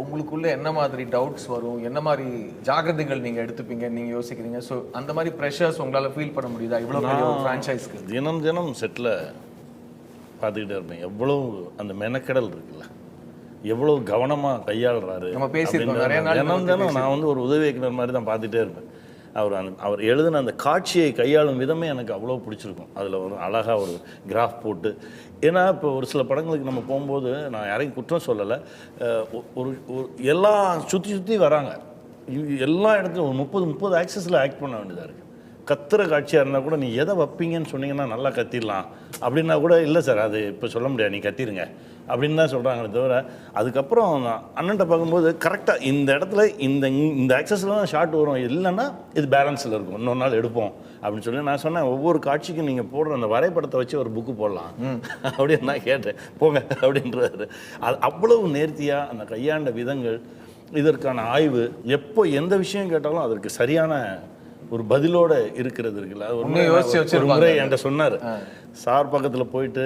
உங்களுக்குள்ள என்ன மாதிரி டவுட்ஸ் வரும், என்ன மாதிரி ஜாகிரதைகள் நீங்கள் எடுத்துப்பீங்க, நீங்கள் யோசிக்கிறீங்க? ஸோ அந்த மாதிரி ப்ரெஷர்ஸ் உங்களால் ஃபீல் பண்ண முடியுதா இவ்வளோ பெரிய ஒரு ஃப்ரான்ச்சைஸ்க்கு? தினம் தினம் செட்டில் பார்த்துக்கிட்டே இருப்பேன். எவ்வளோ அந்த மெனக்கெடல் இருக்குல்ல, எவ்வளோ கவனமாக கையாளுறாரு. நம்ம பேசியிருக்கோம் நிறைய நாள். தினம் தினம் நான் ஒரு உதவி இயக்குனர் மாதிரி தான் பார்த்துட்டே இருப்பேன். அவர் எழுதின அந்த காட்சியை கையாளும் விதமே எனக்கு அவ்வளோ பிடிச்சிருக்கும். அதில் ஒரு அழகாக ஒரு கிராஃப் போட்டு. ஏன்னா இப்போ ஒரு சில படங்களுக்கு நம்ம போகும்போது நான் யாரையும் குற்றம் சொல்லலை. ஒரு எல்லாம் சுற்றி வராங்க. எல்லா இடத்துலையும் ஒரு 30 ஆக்சஸில் ஆக்ட் பண்ண வேண்டியதாக இருக்குது. கத்துற காட்சியாக இருந்தால் கூட நீ எதை வைப்பீங்கன்னு சொன்னீங்கன்னா நல்லா கத்திடலாம் அப்படின்னா கூட இல்லை சார் அது இப்போ சொல்ல முடியாது, நீ கத்திடுங்க அப்படின்னு தான் சொல்கிறாங்களே தவிர, அதுக்கப்புறம் அண்ணன்ட்ட பார்க்கும்போது கரெக்டாக இந்த இடத்துல இந்த ஆக்சஸில் தான் ஷார்ட் வரும், இல்லைன்னா இது பேலன்ஸில் இருக்கும், இன்னொரு நாள் எடுப்போம் அப்படின்னு சொல்லி நான் சொன்னேன். ஒவ்வொரு காட்சிக்கும் நீங்கள் போடுற அந்த வரைபடத்தை வச்சு ஒரு புக்கு போடலாம் அப்படின்னு நான் கேட்டேன். போங்க அப்படின்றாரு. அது அவ்வளவு நேர்த்தியாக அந்த கையாண்ட விதங்கள், இதற்கான ஆய்வு, எப்போ எந்த விஷயம் கேட்டாலும் அதற்கு சரியான ஒரு பதிலோட இருக்கிறது இருக்குல்ல. ஒரு முறை என்கிட்ட சொன்னார், சார் பக்கத்தில் போயிட்டு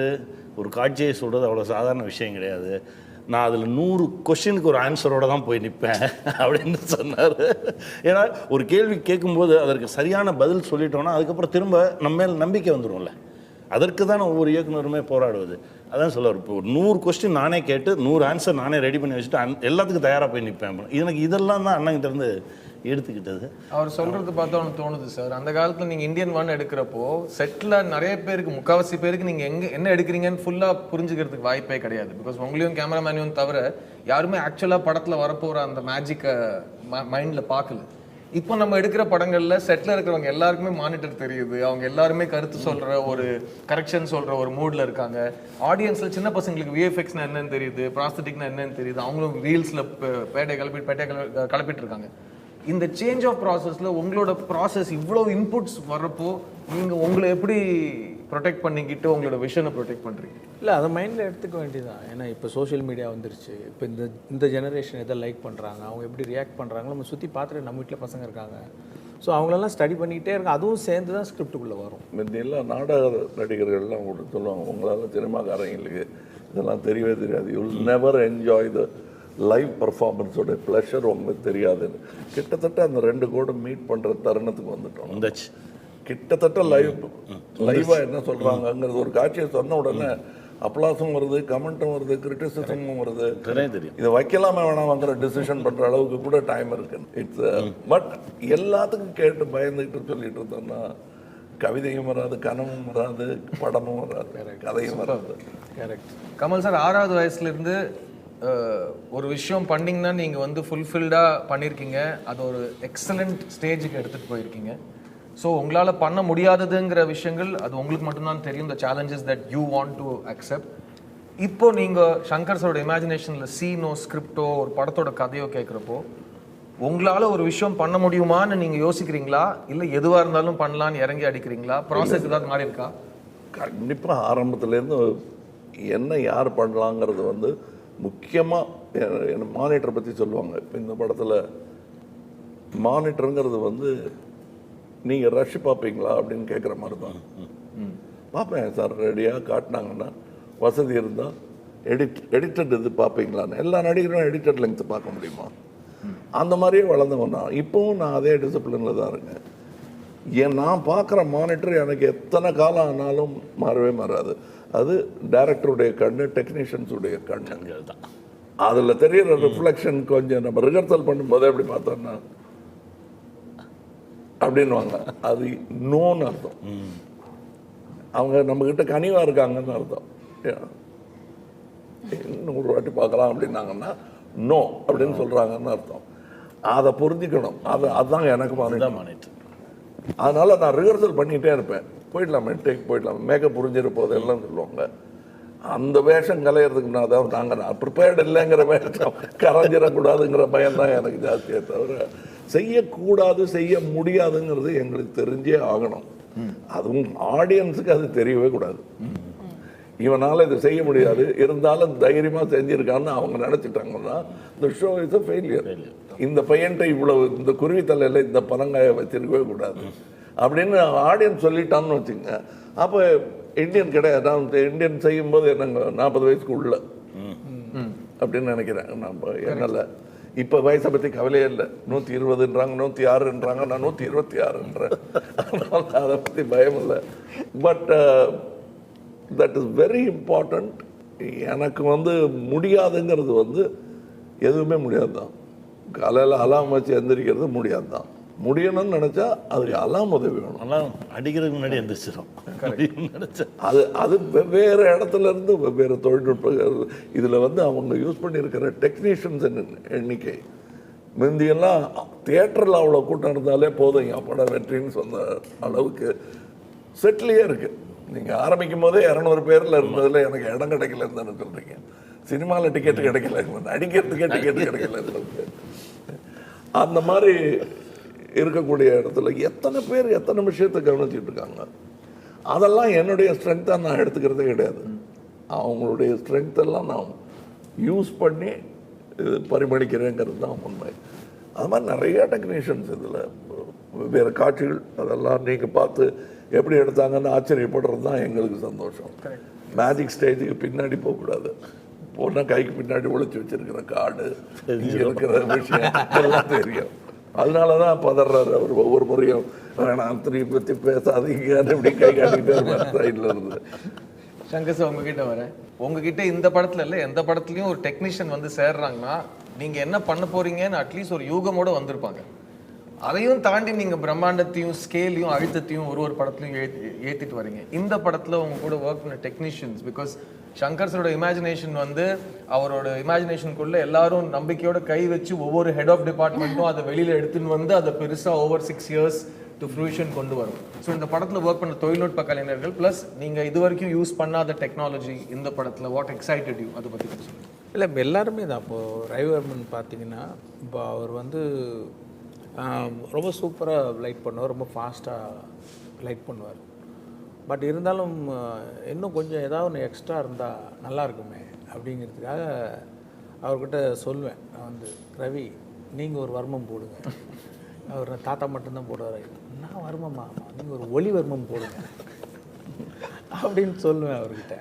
ஒரு காட்சியை சொல்கிறது அவ்வளோ சாதாரண விஷயம் கிடையாது, நான் அதில் 100 கொஸ்டினுக்கு ஒரு ஆன்சரோட தான் போய் நிற்பேன் அப்படின்னு சொன்னார். ஏன்னா ஒரு கேள்வி கேட்கும்போது அதற்கு சரியான பதில் சொல்லிட்டோன்னா அதுக்கப்புறம் திரும்ப நம்ம மேல் நம்பிக்கை வந்துடும்ல. அதற்கு தான் ஒவ்வொரு இயக்குனருமே போராடுவது. அதான் சொல்லுவார், இப்போ 100 கொஸ்டின் நானே கேட்டு 100 ஆன்சர் நானே ரெடி பண்ணி வச்சுட்டு எல்லாத்துக்கும் தயாராக போய் நிற்பேன். எனக்கு இதெல்லாம் தான் அண்ணங்கிட்ட இருந்து எடுத்துக்கிட்டது. அவர் சொல்றது பார்த்தா ஒன்று தோணுது சார், அந்த காலத்தில் நீங்கள் இந்தியன் 1 எடுக்கிறப்போ செட்டில் நிறைய பேருக்கு, முக்கால்வாசி பேருக்கு நீங்கள் என்ன எடுக்கிறீங்கன்னு ஃபுல்லாக புரிஞ்சுக்கிறதுக்கு வாய்ப்பே கிடையாது. பிகாஸ் உங்களையும் கேமராமேனையும் தவிர யாருமே ஆக்சுவலாக படத்தில் வரப்போகிற அந்த மேஜிக்கை மைண்டில் பார்க்கல. இப்போ நம்ம எடுக்கிற படங்கள்ல செட்டில் இருக்கிறவங்க எல்லாருக்குமே மானிட்டர் தெரியுது, அவங்க எல்லாருமே கருத்து சொல்ற ஒரு கரெக்ஷன் சொல்ற ஒரு மூட்ல இருக்காங்க. ஆடியன்ஸ்ல சின்ன பசங்களுக்கு விஎஃப்எக்ஸ்னா என்னன்னு தெரியுது, ப்ராஸ்தட்டிக்னா என்னன்னு தெரியுது, அவங்களும் ரீல்ஸ்ல பேட்டை கிளப்பிட்டு இருக்காங்க. இந்த சேஞ்ச் ஆஃப் ப்ராசஸ்ல உங்களோட ப்ராசஸ் இவ்வளோ இன்புட்ஸ் வர்றப்போ நீங்க உங்களை எப்படி ப்ரொடெக்ட் பண்ணிக்கிட்டு உங்களோட விஷனை ப்ரொடெக்ட் பண்றீங்க? இல்லை, அதை மைண்டில் எடுத்துக்க வேண்டியதான். ஏன்னா இப்போ சோஷியல் மீடியா வந்துருச்சு. இப்போ இந்த ஜெனரேஷன் எதை லைக் பண்ணுறாங்க, அவங்க எப்படி ரியாக்ட் பண்ணுறாங்க, நம்ம சுற்றி பார்த்துட்டு நம்ம வீட்டில் பசங்க இருக்காங்க. ஸோ அவங்களெல்லாம் ஸ்டடி பண்ணிக்கிட்டே இருக்காங்க. அதுவும் சேர்ந்து தான் ஸ்கிரிப்டுக்குள்ளே வரும். முந்தியெல்லாம் நாடக நடிகர்கள்லாம் கூட சொல்லுவாங்க, உங்களால் சினிமாக்காரங்களுக்கு இதெல்லாம் தெரியவே தெரியாது, you will never enjoy the live பர்ஃபார்மன்ஸோட ப்ளஷர் உங்களுக்கு தெரியாதுன்னு. கிட்டத்தட்ட அந்த 2 கோடு மீட் பண்ணுற தருணத்துக்கு வந்துட்டோம். வந்தாச்சு. கிட்டத்தட்ட லைவாக என்ன சொல்கிறாங்கங்கிறது ஒரு காட்சியை சொன்ன உடனே அப்ளாஸும் வருது, கமெண்ட்டும் வருது, கிரிட்டிசிசமும் வருது. தெரியும் இதை வைக்கலாமே வேணாம்ங்கிற டிசிஷன் பண்ணுற அளவுக்கு கூட டைம் இருக்கு. இட்ஸ் பட் எல்லாத்துக்கும் கேட்டு பயந்துக்கிட்டு சொல்லிட்டு இருந்தோம்னா கவிதையும் வராது, கனவும் வராது, படமும் வராது, கதையும் வராது. கரெக்ட். கமல் சார் 6வது வயசுலேருந்து ஒரு விஷயம் பண்ணிங்கன்னா நீங்கள் வந்து ஃபுல்ஃபில்டாக பண்ணியிருக்கீங்க, அது ஒரு எக்ஸலண்ட் ஸ்டேஜுக்கு எடுத்துகிட்டு போயிருக்கீங்க. ஸோ உங்களால் பண்ண முடியாததுங்கிற விஷயங்கள் அது உங்களுக்கு மட்டும்தான் தெரியும், the challenges that you want to accept. இப்போ நீங்கள் சங்கர் சாரோட இமேஜினேஷனில் சீனோ ஸ்கிரிப்டோ ஒரு படத்தோட கதையோ கேட்குறப்போ உங்களால் ஒரு விஷயம் பண்ண முடியுமான்னு நீங்கள் யோசிக்கிறீங்களா, இல்லை எதுவாக இருந்தாலும் பண்ணலான்னு இறங்கி அடிக்கிறீங்களா? ப்ராசஸ் ஏதாவது மாறி இருக்கா? கண்டிப்பாக ஆரம்பத்துலேருந்து என்ன யார் பண்ணலாங்கிறது வந்து முக்கியமாக மானிட்டரை பற்றி சொல்லுவாங்க. இப்போ இந்த படத்தில் மானிட்டருங்கிறது வந்து நீங்கள் ரஷ் பார்ப்பீங்களா அப்படின்னு கேட்குற மாதிரி தான். பார்ப்பேன் சார், ரெடியாக காட்டினாங்கன்னா வசதி இருந்தால் எடிட்டட் இது பார்ப்பீங்களான்னு. எல்லா நடிகரும் எடிட்டட் லெங்க்த்து பார்க்க முடியுமா? அந்த மாதிரியே வளர்ந்தவன் நான். இப்போவும் நான் அதே டிசிப்ளினில் தான் இருக்கேன். நான் பார்க்குற மானிட்டர் எனக்கு எத்தனை காலம் ஆனாலும் மாறவே மாறாது. அது டைரக்டருடைய கண்ணு, டெக்னீஷியன்ஸுடைய கண்ணு தான். அதில் தெரிகிற ரிஃப்ளெக்ஷன் கொஞ்சம் நம்ம ரிஹர்சல் பண்ணும்போது எப்படி பார்த்தோம்னா அப்படின்வாங்க, அது நோன்னு அர்த்தம். அவங்க நம்மக்கிட்ட கனிவாக இருக்காங்கன்னு அர்த்தம். இன்னும் ஒரு வாட்டி பார்க்கலாம் அப்படின்னாங்கன்னா நோ அப்படின்னு சொல்கிறாங்கன்னு அர்த்தம். அதை புரிஞ்சுக்கணும். அதுதான் எனக்கு மானிட்டர். அதனால நான் ரிஹர்சல் பண்ணிகிட்டே இருப்பேன். போயிடலாமே, டேக் போயிடலாம், மேக்கப் புரிஞ்சிட போது எல்லாம் சொல்லுவாங்க. அந்த வேஷம் கலையிறதுக்கு நான் அதாவது நாங்கள் ப்ரிப்பேர்டு இல்லைங்கிற வேஷம் கரைஞ்சிடக்கூடாதுங்கிற பயம் தான் எனக்கு ஜாஸ்தியே தவிர செய்யக்கூடாது, செய்ய முடியாதுங்கிறது எங்களுக்கு தெரிஞ்சே ஆகணும். அதுவும் ஆடியன்ஸுக்கு அது தெரியவே கூடாது. இவனால் இதை செய்ய முடியாது, இருந்தாலும் தைரியமாக செஞ்சுருக்கான்னு அவங்க நினச்சிட்டாங்கன்னா இந்த ஷோ இஸ் அ ஃபெயிலியர். இந்த பையன்ட்ட இவ்வளவு இந்த குருவி தலையில் இந்த பனங்காயை வச்சிருக்கவே கூடாது அப்படின்னு ஆடியன்ஸ் சொல்லிட்டான்னு வச்சுங்க. அப்போ இந்தியன் கிடையாது. நான் இந்தியன் செய்யும்போது என்னங்க 40 வயசுக்கு உள்ள அப்படின்னு நினைக்கிறேன். நம்ம என்னால் இப்போ வயசை பற்றி கவலையே இல்லை. 120ன்றாங்க, 106ன்றாங்க, நான் 126ன்றேன். அதை பற்றி பயம் இல்லை. But that is very important. எனக்கு வந்து முடியாதுங்கிறது வந்து எதுவுமே முடியாது தான். காலையில் அலாம் வச்சு எந்திரிக்கிறது முடியாது தான். முடியணும்னு நினச்சா அதுக்கு அலாம் உதவி வேணும். அலாம் அடிக்கிறதுக்கு முன்னாடி எந்திரிச்சிடும் நினச்சா அது வெவ்வேறு இடத்துல இருந்து வெவ்வேறு தொழில்நுட்பங்கள். இதில் வந்து அவங்க யூஸ் பண்ணியிருக்கிற டெக்னீஷியன்ஸ் எண்ணிக்கை முந்தியெல்லாம் தியேட்டரில் அவ்வளோ கூட்டம் இருந்தாலே போதும் படம் வெற்றின்னு சொன்ன அளவுக்கு செட்லேயே இருக்குது. நீங்கள் ஆரம்பிக்கும் போதே 200 பேரில் இருந்ததில் எனக்கு இடம் கிடைக்கலன்னு தானே சொல்கிறீங்க. சினிமாவில் டிக்கெட்டு கிடைக்கல, நடிக்கிறதுக்கே டிக்கெட்டு கிடைக்கல. அந்த மாதிரி இருக்கக்கூடிய இடத்துல எத்தனை பேர் எத்தனை விஷயத்தை கவனிச்சுட்டு இருக்காங்க. அதெல்லாம் என்னுடைய ஸ்ட்ரென்த்தாக நான் எடுத்துக்கிறதே கிடையாது. அவங்களுடைய ஸ்ட்ரென்த்தெல்லாம் நான் யூஸ் பண்ணி பரிமளிக்கிறேங்கிறது தான் உண்மை. அது மாதிரி நிறைய டெக்னீஷியன்ஸ் இதில் வேறு காட்சிகள் அதெல்லாம் நீங்கள் பார்த்து எப்படி எடுத்தாங்கன்னு ஆச்சரியப்படுறது தான் எங்களுக்கு சந்தோஷம். மேஜிக் ஸ்டேஜுக்கு பின்னாடி போகக்கூடாது. போனால் கைக்கு பின்னாடி ஒழிச்சு வச்சிருக்கிற கார்டு, இங்கே இருக்கிற விஷயம் எல்லாம் தெரியும். அதனால தான் பதறாரு அவர் ஒவ்வொரு முறையும். வேணாம், திருப்பி பற்றி பேசாதீங்க அப்படி கை காட்டிகிட்டே இருப்பார் சைடில் இருந்து. சங்கர் சார், உங்ககிட்ட வரேன். உங்ககிட்ட இந்த படத்தில் இல்லை, எந்த படத்துலையும் ஒரு டெக்னீஷியன் வந்து சேர்றாங்கன்னா நீங்கள் என்ன பண்ண போறீங்கன்னு அட்லீஸ்ட் ஒரு யூகமோடு வந்திருப்பாங்க. அதையும் தாண்டி நீங்கள் பிரம்மாண்டத்தையும் ஸ்கேலையும் அழுத்தத்தையும் ஒரு படத்துலையும் ஏற்றிட்டு வரீங்க. இந்த படத்தில் உங்க கூட ஒர்க் பண்ண டெக்னீஷியன்ஸ், பிகாஸ் சங்கர் சரோட இமேஜினேஷன் வந்து அவரோட இமேஜினேஷனுக்குள்ள எல்லாரும் நம்பிக்கையோட கை வச்சு ஒவ்வொரு ஹெட் ஆஃப் டிபார்ட்மெண்ட்டும் அதை வெளியில் எடுத்துன்னு வந்து அதை பெருசாக ஓவர் 6 years டு ஃப்ரூஷன் கொண்டு வரும். ஸோ இந்த படத்தில் ஒர்க் பண்ண தொழில்நுட்ப கலைஞர்கள் ப்ளஸ் நீங்கள் இது வரைக்கும் யூஸ் பண்ணாத டெக்னாலஜி இந்த படத்தில் வாட் எக்ஸைட்டட் யூ, அதை பற்றி சொல்லுங்கள். இல்லை இப்போ எல்லாருமே தான். இப்போது ரவிவர்மன் பார்த்தீங்கன்னா இப்போ அவர் வந்து ரொம்ப சூப்பராக லைட் பண்ணுவார், ரொம்ப ஃபாஸ்ட்டாக லைட் பண்ணுவார். பட் இருந்தாலும் இன்னும் கொஞ்சம் ஏதாவது ஒன்று எக்ஸ்ட்ரா இருந்தால் நல்லா இருக்குமே அப்படிங்கிறதுக்காக அவர்கிட்ட சொல்லுவேன். நான் வந்து ரவி நீங்கள் ஒரு வர்மம் போடுங்க, அவர் தாத்தா மட்டும்தான் போடுவார், நான் வர்மமா நீங்கள் ஒரு ஒளி வர்மம் போடுங்க அப்படின்னு சொல்லுவேன் அவர்கிட்ட.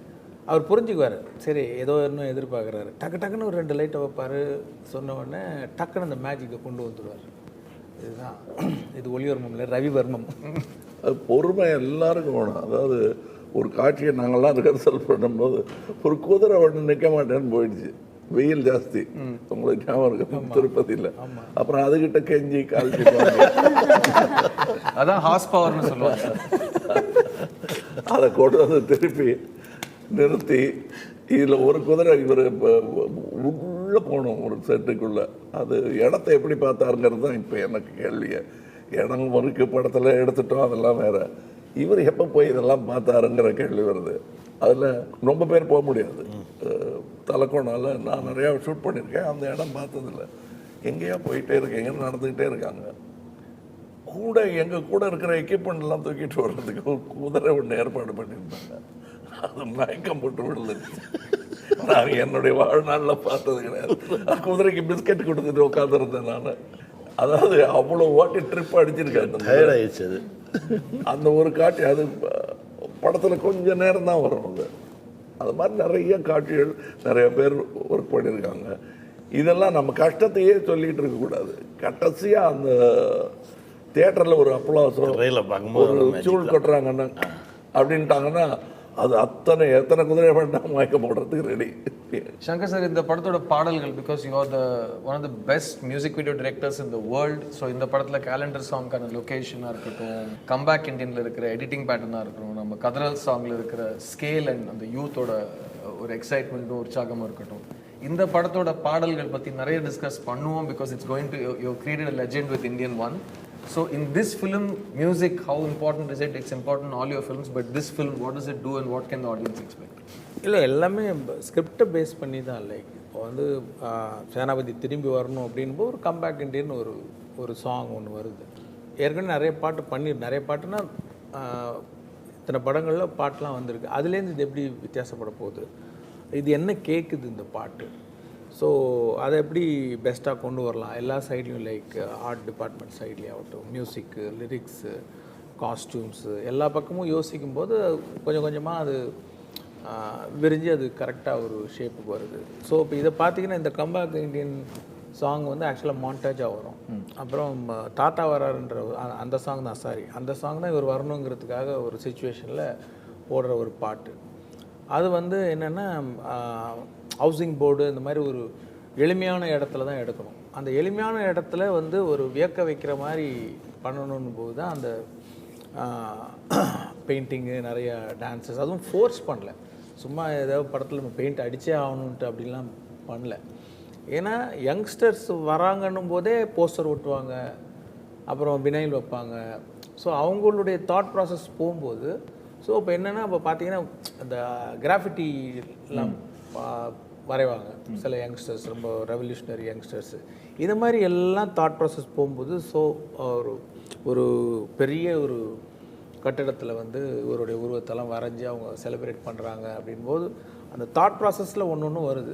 அவர் புரிஞ்சுக்குவார், சரி ஏதோ இன்னும் எதிர்பார்க்குறாரு. டக்குன்னு ஒரு 2 லைட்டை வைப்பார், சொன்ன உடனே டக்குன்னு அந்த மேஜிக்கை கொண்டு வந்துடுவார். இதுதான் இது ஒளிவர்மம் இல்லை, ரவிவர்மம். அது பொறுமை எல்லாருக்கும் வேணும். அதாவது ஒரு காட்சியை நாங்கள்லாம் ரிஹர்சல் பண்ணும்போது ஒரு குதிரை ஒன்று நிற்க மாட்டேன்னு போயிடுச்சு, வெயில் ஜாஸ்தி, உங்களுக்கு ஞாபகம் இருக்கு திருப்பதியில். அப்புறம் அதுகிட்ட கெஞ்சி கால்ச்சி அதான் ஹார்ஸ் பவர்னு சொல்லுவாங்க. அதை கொண்டு வந்து திருப்பி நிறுத்தி இதில் ஒரு குதிரை இவர் உள்ளே போகணும் ஒரு செட்டுக்குள்ளே. அது இடத்த எப்படி பார்த்தாருங்கிறது தான் இப்போ எனக்கு கேள்வியை. இடம் முறுக்கு படத்தில் எடுத்துட்டோம், அதெல்லாம் வேறு. இவர் எப்போ போய் இதெல்லாம் பார்த்தாருங்கிற கேள்வி வருது. அதில் ரொம்ப பேர் போக முடியாது. தலைக்கோணால் நான் நிறையா ஷூட் பண்ணியிருக்கேன், அந்த இடம் பார்த்ததில்ல. எங்கேயோ போயிட்டே இருக்கீங்கன்னு நடந்துக்கிட்டே இருக்காங்க. கூட எங்கள் கூட இருக்கிற எக்யூப்மெண்ட்லாம் தூக்கிட்டு வர்றதுக்கு ஒரு குதிரை ஒன்று ஏற்பாடு பண்ணியிருந்தாங்க. அது மயக்கம் போட்டு விழுந்துருச்சு. நான் என்னுடைய வாழ்நாளில் பார்த்தது கிடையாது. குதிரைக்கு பிஸ்கட் கொடுத்துட்டு உட்காந்துருந்தேன் நான். அதாவது அவ்வளோ ஓட்டி ட்ரிப் அடிச்சிருக்காரு. அந்த ஒரு காட்சி அது படத்தில் கொஞ்சம் நேரம் தான் வரும். அது மாதிரி நிறைய காட்சிகள் நிறைய பேர் ஒர்க் பண்ணியிருக்காங்க. இதெல்லாம் நம்ம கஷ்டத்தையே சொல்லிகிட்டு இருக்கக்கூடாது. கடைசியாக அந்த தியேட்டரில் ஒரு அப்ளாஸோ ஒரு சூழ் கொட்டுறாங்கன்னா அப்படின்ட்டாங்கன்னா அது எத்தனை குதிரை பண்ணா மயக்க போடுறதுக்கு ரெடி. சங்கர் சார், இந்த படத்தோட பாடல்கள், because you are one of the best music video directors in the world. So இந்த படத்தில் கேலண்டர் சாங்கான லொக்கேஷனாக இருக்கட்டும், கம்பேக் இண்டியனில் இருக்கிற எடிட்டிங் பேட்டர்னாக இருக்கட்டும், நம்ம கதரல் சாங்கில் இருக்கிற ஸ்கேல் அண்ட் அந்த யூத்தோட ஒரு எக்ஸைட்மெண்ட்டும் உற்சாகமும் இருக்கட்டும், இந்த படத்தோட பாடல்கள் பற்றி நிறைய டிஸ்கஸ் பண்ணுவோம். Because it's going to you created a legend with Indian one. So in this film, music, how important is it? It's important in all your films, but this film, what does it do and what can the audience expect? இல்லை எல்லாமே ஸ்கிரிப்டை base பண்ணி தான். Like இப்போ வந்து சேனாபதி திரும்பி வரணும் அப்படின்போது ஒரு கம்பேக் இண்டியன் ஒரு சாங் ஒன்று வருது. ஏற்கனவே நிறைய பாட்டுனா இத்தனை படங்களில் பாட்டெலாம் வந்திருக்கு. அதுலேருந்து இது எப்படி வித்தியாசப்பட போகுது, இது என்ன கேட்குது இந்த பாட்டு, ஸோ அதை எப்படி பெஸ்ட்டாக கொண்டு வரலாம் எல்லா சைட்லையும். லைக் ஆர்ட் டிபார்ட்மெண்ட் சைட்லேயே ஆகட்டும், மியூசிக்கு, லிரிக்ஸு, காஸ்டியூம்ஸு, எல்லா பக்கமும் யோசிக்கும் போது கொஞ்சம் கொஞ்சமாக அது விரிஞ்சு அது கரெக்டாக ஒரு ஷேப்புக்கு வருது. ஸோ இப்போ இதை பார்த்தீங்கன்னா இந்த கம்பேக் இண்டியன் சாங் வந்து ஆக்சுவலாக மாண்டேஜாக வரும். அப்புறம் தாத்தா வராருன்ற அந்த சாங் தான், அந்த சாங் தான் இவர் வரணுங்கிறதுக்காக ஒரு சுச்சுவேஷனில் போடுற ஒரு பாட்டு. அது வந்து என்னென்னா ஹவுசிங் போர்டு இந்த மாதிரி ஒரு எளிமையான இடத்துல தான் எடுக்கணும். அந்த எளிமையான இடத்துல வந்து ஒரு வியக்க வைக்கிற மாதிரி பண்ணணும் போது தான் அந்த பெயிண்டிங்கு, நிறைய டான்ஸஸ், அதுவும் ஃபோர்ஸ் பண்ணல. சும்மா ஏதாவது படத்தில் நம்ம பெயிண்ட் அடித்தே ஆகணுன்ட்டு அப்படிலாம் பண்ணல. ஏன்னா யங்ஸ்டர்ஸ் வராங்கன்னும் போதே போஸ்டர் ஒட்டுவாங்க, அப்புறம் வினைல் வைப்பாங்க. ஸோ அவங்களுடைய தாட் ப்ராசஸ் போகும்போது, ஸோ இப்போ என்னென்னா இப்போ பார்த்தீங்கன்னா அந்த கிராஃபிட்டிலாம் வரைவாங்க சில யங்ஸ்டர்ஸ், ரொம்ப ரெவல்யூஷனரி யங்ஸ்டர்ஸு. இது மாதிரி எல்லாம் தாட் ப்ராசஸ் போகும்போது ஸோ ஒரு பெரிய ஒரு கட்டிடத்தில் வந்து இவருடைய உருவத்தெல்லாம் வரைஞ்சி அவங்க செலிப்ரேட் பண்ணுறாங்க அப்படின்போது அந்த தாட் ப்ராசஸில் ஒன்று வருது.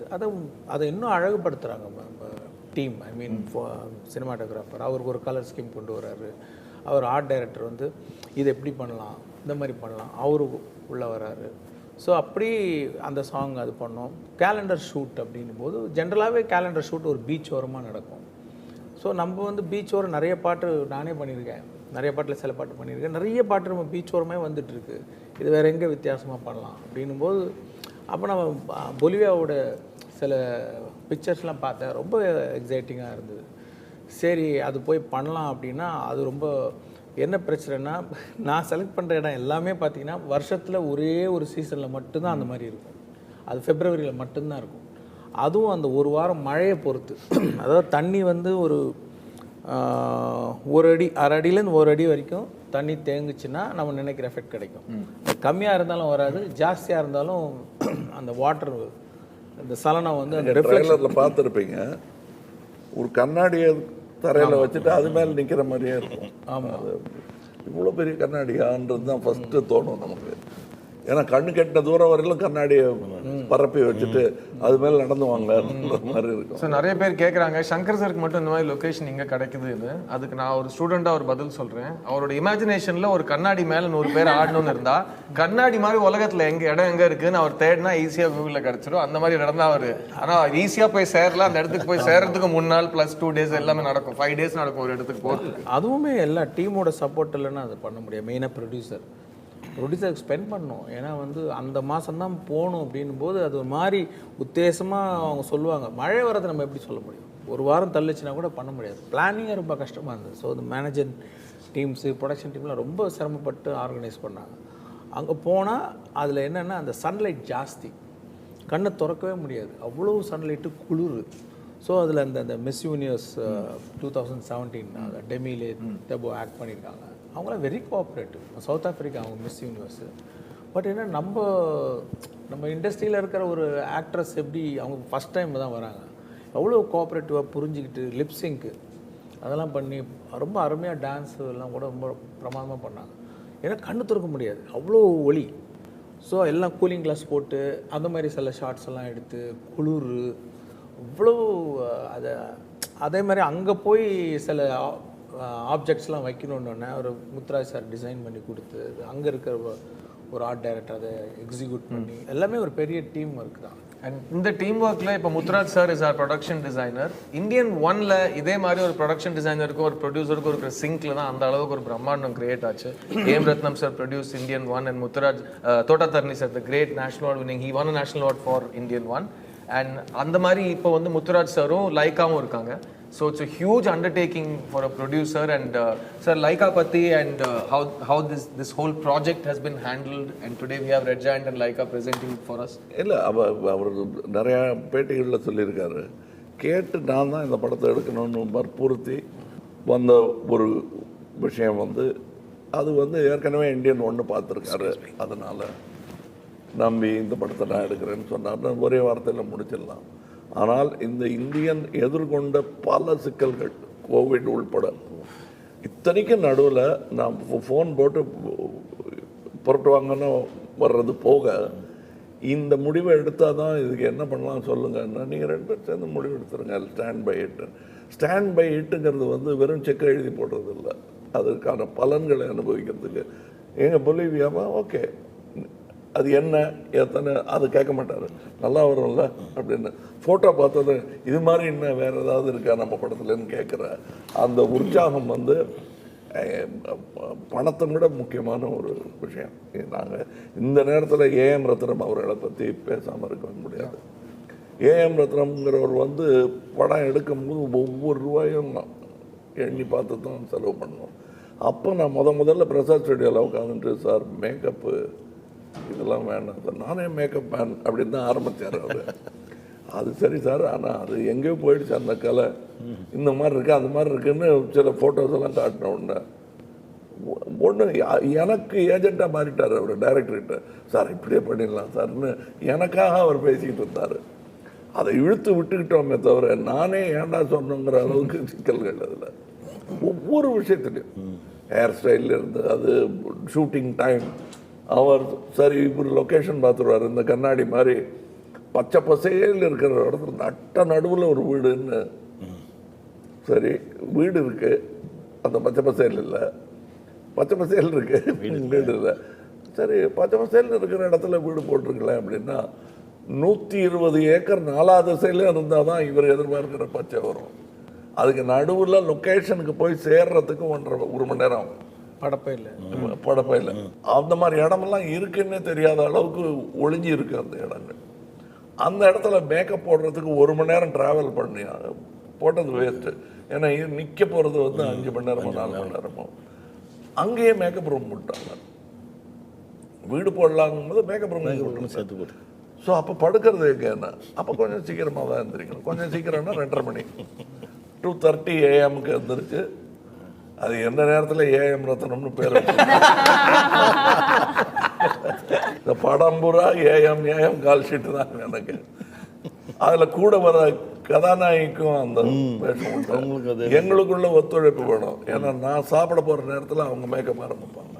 அதை இன்னும் அழகுபடுத்துகிறாங்க நம்ம டீம். ஐ மீன் சினிமாட்டோகிராஃபர் அவருக்கு ஒரு கலர் ஸ்கீம் கொண்டு வர்றாரு. அவர் ஆர்ட் டைரக்டர் வந்து இது எப்படி பண்ணலாம், இந்த மாதிரி பண்ணலாம், அவரு உள்ளே வராரு. ஸோ அப்படி அந்த சாங் அது பண்ணோம். கேலண்டர் ஷூட் அப்படின்னும் போது ஜென்ரலாகவே கேலண்டர் ஷூட் ஒரு பீச் ஓரமாக நடக்கும். ஸோ நம்ம வந்து பீச் ஓரம் நிறைய பாட்டு நானே பண்ணியிருக்கேன், நிறைய பாட்டில் சில பாட்டு பண்ணியிருக்கேன், நிறைய பாட்டு நம்ம பீச் ஓரமே வந்துட்டுருக்கு. இது வேறு எங்கே வித்தியாசமாக பண்ணலாம் அப்படின்னும் போது அப்போ நம்ம பொலிவியாவோட சில பிக்சர்ஸ்லாம் பார்த்தேன், ரொம்ப எக்ஸைட்டிங்காக இருந்தது. சரி அது போய் பண்ணலாம் அப்படின்னா அது ரொம்ப என்ன பிரச்சனைனா, நான் செலக்ட் பண்ணுற இடம் எல்லாமே பார்த்தீங்கன்னா வருஷத்தில் ஒரே ஒரு சீசனில் மட்டும்தான் அந்த மாதிரி இருக்கும். அது ஃபெப்ரவரியில் மட்டும்தான் இருக்கும். அதுவும் அந்த ஒரு வாரம் மழையை பொறுத்து. அதாவது தண்ணி வந்து ஒரு 1 அடி 1/2 அடியிலேருந்து 1 அடி வரைக்கும் தண்ணி தேங்குச்சுன்னா நம்ம நினைக்கிற எஃபெக்ட் கிடைக்கும். கம்மியாக இருந்தாலும் வராது, ஜாஸ்தியாக இருந்தாலும் அந்த வாட்டர் இந்த சலனம் வந்து அந்த ட்ரெய்லரில் பார்த்துருப்பீங்க, ஒரு கண்ணாடியை தரையில் வச்சுட்டு அது மேலே நிற்கிற மாதிரியே இருக்கும். ஆமாம், இவ்வளோ பெரிய கண்ணாடியான்றது தான் ஃபஸ்ட்டு தோணும் நமக்கு. ஏன்னா கண்ணு கெட்ட தூரம் வரையிலும் கண்ணாடியை பரப்பி வச்சுட்டு அது மேலே நடந்து வாங்கன்ற மாதிரி இருக்கும். ஸோ நிறைய பேர் கேட்குறாங்க, சங்கர் சருக்கு மட்டும் இந்த மாதிரி லொக்கேஷன் இங்கே கிடைக்குதுன்னு. அதுக்கு நான் ஒரு ஸ்டூடெண்ட்டாக ஒரு பதில் சொல்கிறேன். அவரோட இமேஜினேஷனில் ஒரு கண்ணாடி மேலே 100 பேர் ஆடணும்னு இருந்தால், கண்ணாடி மாதிரி உலகத்தில் இடம் எங்கே இருக்குன்னு அவர் தேடினா ஈஸியாக கூகுளில் கிடச்சிடும். அந்த மாதிரி இடம் தான் அவர். ஆனால் ஈஸியாக போய் சேரலாம். அந்த இடத்துக்கு போய் சேர்றதுக்கு 3 நாள் + 2 days எல்லாமே நடக்கும். 5 days நடக்கும் ஒரு இடத்துக்கு போகிறதுக்கு. அதுவுமே எல்லா டீமோட சப்போர்ட் இல்லைன்னா அது பண்ண முடியாது. மெயினாக ப்ரொடியூசருக்கு ஸ்பெண்ட் பண்ணணும். ஏன்னா வந்து அந்த மாதம் தான் போகணும் அப்படின்னும் போது அது ஒரு மாதிரி உத்தேசமாக அவங்க சொல்லுவாங்க. மழை வரது நம்ம எப்படி சொல்ல முடியும்? ஒரு வாரம் தள்ளிச்சுன்னா கூட பண்ண முடியாது. பிளானிங்கே ரொம்ப கஷ்டமாக இருந்தது. ஸோ இந்த மேனேஜர் டீம்ஸு, ப்ரொடக்ஷன் டீம்லாம் ரொம்ப சிரமப்பட்டு ஆர்கனைஸ் பண்ணாங்க. அங்கே போனால் அதில் என்னென்னா அந்த சன்லைட் ஜாஸ்தி, கண்ணை திறக்கவே முடியாது, அவ்வளோ சன்லைட்டு குளிர். ஸோ அதில் அந்த மிஸ் யூனிவர்ஸ் 2017 டெமிலே டெபோ ஆக்ட் பண்ணியிருக்காங்க. அவங்களாம் வெரி கோஆப்ரேட்டிவ். சவுத் ஆஃப்ரிக்கா அவங்க மிஸ் யூனிவர்ஸு. பட் என்ன நம்ம இண்டஸ்ட்ரியில் இருக்கிற ஒரு ஆக்ட்ரஸ் எப்படி அவங்க ஃபஸ்ட் டைம் தான் வராங்க, எவ்வளோ கோஆப்ரேட்டிவாக புரிஞ்சுக்கிட்டு லிப்ஸிங்க்கு அதெல்லாம் பண்ணி ரொம்ப அருமையாக டான்ஸு எல்லாம் கூட ரொம்ப பிரமாதமாக பண்ணாங்க. ஏன்னா கண்ணு திறக்க முடியாது, அவ்வளோ ஒளி. ஸோ எல்லாம் கூலிங் கிளாஸ் போட்டு அந்த மாதிரி சில ஷார்ட்ஸ் எல்லாம் எடுத்து குளிர் இவ்வளோ அதே மாதிரி அங்கே போய் சில ஆப்ஜெக்ட்ஸ்லாம் வைக்கணுன்னொன்னே ஒரு முத்துராஜ் சார் டிசைன் பண்ணி கொடுத்து, அங்கே இருக்கிற ஒரு ஆர்ட் டைரக்டர் அதை எக்ஸிக்யூட் பண்ணி, எல்லாமே ஒரு பெரிய டீம் ஒர்க் தான். அண்ட் இந்த டீம் ஒர்க்கில் இப்போ Muthuraj sir is our production designer. Indian 1ல இதே மாதிரி ஒரு ப்ரொடக்ஷன் டிசைனருக்கும் ஒரு ப்ரொடியூசருக்கும் இருக்கிற சிங்க்ல தான் அந்த அளவுக்கு ஒரு பிரம்மாண்டம் கிரியேட் ஆச்சு. AM Rathnam sir produce Indian 1 and Muthuraj Thota Tharani sir the great national award winning, he won a national award for Indian 1. And அந்த மாதிரி இப்போ வந்து முத்துராஜ் சாரும் லைக்காவும் இருக்காங்க. So it's a huge undertaking for a producer. And sir, Laika Patti and how this whole project has been handled, and today we have Red Giant and Laika presenting for us. இல்லை அவர் நிறையா பேட்டிகளில் சொல்லியிருக்காரு, கேட்டு நான் தான் இந்த படத்தை எடுக்கணும்னு வற்புறுத்தி வந்த ஒரு விஷயம் வந்து அது வந்து ஏற்கனவே இந்தியன் 1 பார்த்துருக்காரு. அதனால் நம்பி இந்த படத்தை நான் எடுக்கிறேன்னு சொன்னார்னா ஒரே வார்த்தையில் முடிச்சிடலாம். ஆனால் இந்த இந்தியன் எதிர்கொண்ட பல சிக்கல்கள், கோவிட் உள்பட, இத்தனைக்கும் நடுவில் நான் ஃபோன் போட்டு புரட்டுவாங்கன்னு வர்றது போக இந்த முடிவை எடுத்தால் தான் இதுக்கு என்ன பண்ணலாம் சொல்லுங்கன்னா, நீங்கள் 2 பேரும் சேர்ந்து முடிவு எடுத்துருங்க. ஸ்டாண்ட் பை இட்டுங்கிறது வந்து வெறும் செக்கை எழுதி போடுறது இல்லை, அதுக்கான பலன்களை அனுபவிக்கிறதுக்கு. எங்கள் பொலிவியாமா ஓகே அது என்ன எத்தனை அது கேட்க மாட்டார், நல்லா வரும்ல அப்படின்னு. ஃபோட்டோ பார்த்தது இது மாதிரி இன்னும் வேறு ஏதாவது இருக்கா நம்ம படத்துலன்னு கேட்குற அந்த உற்சாகம் வந்து பணத்தை விட முக்கியமான ஒரு விஷயம். நாங்கள் இந்த நேரத்தில் ஏஎம் ரத்னம் அவர்களை பற்றி பேசாமல் இருக்க முடியாது. ஏஎம் ரத்னம்ங்கிறவர் வந்து படம் எடுக்கும்போது ஒவ்வொரு ரூபாயும் எண்ணி பார்த்து தான் செலவு பண்ணோம். அப்போ நான் முதல்ல பிரசாத் ஸ்டுடியோவில் உட்காந்துட்டு, சார் மேக்கப்பு இதெல்லாம் வேண்டாம் சார், நானே மேக்கப் மேன் அப்படின்னு தான் ஆரம்பித்தார் அவர். அது சரி சார், ஆனால் அது எங்கேயோ போயிடுச்சு அந்த கலை, இந்த மாதிரி இருக்குது அந்த மாதிரி இருக்குன்னு சில ஃபோட்டோஸ் எல்லாம் காட்டின ஒன்று எனக்கு ஏஜெண்ட்டாக மாறிட்டார் அவர் டைரக்டர்கிட்ட. சார் இப்படியே பண்ணிடலாம் சார்னு எனக்காக அவர் பேசிக்கிட்டு இருந்தார். அதை இழுத்து விட்டுக்கிட்டோமே தவிர நானே ஏண்டா சொன்னோங்கிற அளவுக்கு சிக்கல்கள் அதில் ஒவ்வொரு விஷயத்துலையும். ஹேர் ஸ்டைலில் இருந்து அது ஷூட்டிங் டைம், அவர் சரி இப்படி லொக்கேஷன் பார்த்துருவார், இந்த கண்ணாடி மாதிரி பச்சை பசையில் இருக்கிற இடத்துல நட்ட நடுவில் ஒரு வீடுன்னு. சரி வீடு இருக்குது, அந்த பச்சை பசையில் இல்லை, பச்சை பசையில் இருக்குது வீடு இல்லை. சரி பச்சை பசையில் இருக்கிற இடத்துல வீடு போட்டிருக்கல அப்படின்னா 120 ஏக்கர் 4 திசையிலும் இருந்தால் தான் இவர் எதிர்பார்க்கிற பச்சை வரும். அதுக்கு நடுவில் லொக்கேஷனுக்கு போய் சேர்றதுக்கு 1 மணி நேரம் படப்பையில் அந்த மாதிரி இடமெல்லாம் இருக்குன்னே தெரியாத அளவுக்கு ஒளிஞ்சி இருக்கு அந்த இடங்கள். அந்த இடத்துல மேக்கப் போடுறதுக்கு 1 மணி நேரம் ட்ராவல் பண்ணி போட்டது வேஸ்ட்டு. ஏன்னா நிற்க போகிறது வந்து 5 மணி நேரமோ 4 மணி நேரமோ. அங்கேயே மேக்கப் ரூம் போட்டாங்க. வீடு போடலாங்கும் போது மேக்கப் ரூம் போட்டு சேர்த்து போட்டு. ஸோ அப்போ படுக்கிறது எங்கன்னா அப்போ கொஞ்சம் சீக்கிரமாக தான் எழுந்திரிக்கணும். கொஞ்சம் சீக்கிரம்னா 2:30 மணி 2:30 AM எழுந்திரிச்சு. அது எந்த நேரத்தில் ஏஎம் ரத்னம்னு பேர் இந்த படம் பூரா ஏஎம் கால் ஷீட்டு தான் எனக்கு. அதில் கூட வர கதாநாயகிக்கும் அந்த வேஷம் எங்களுக்குள்ள ஒத்துழைப்பு வேணும். ஏன்னா நான் சாப்பிட போகிற நேரத்தில் அவங்க மேக்கப் ஆரம்பிப்பாங்க.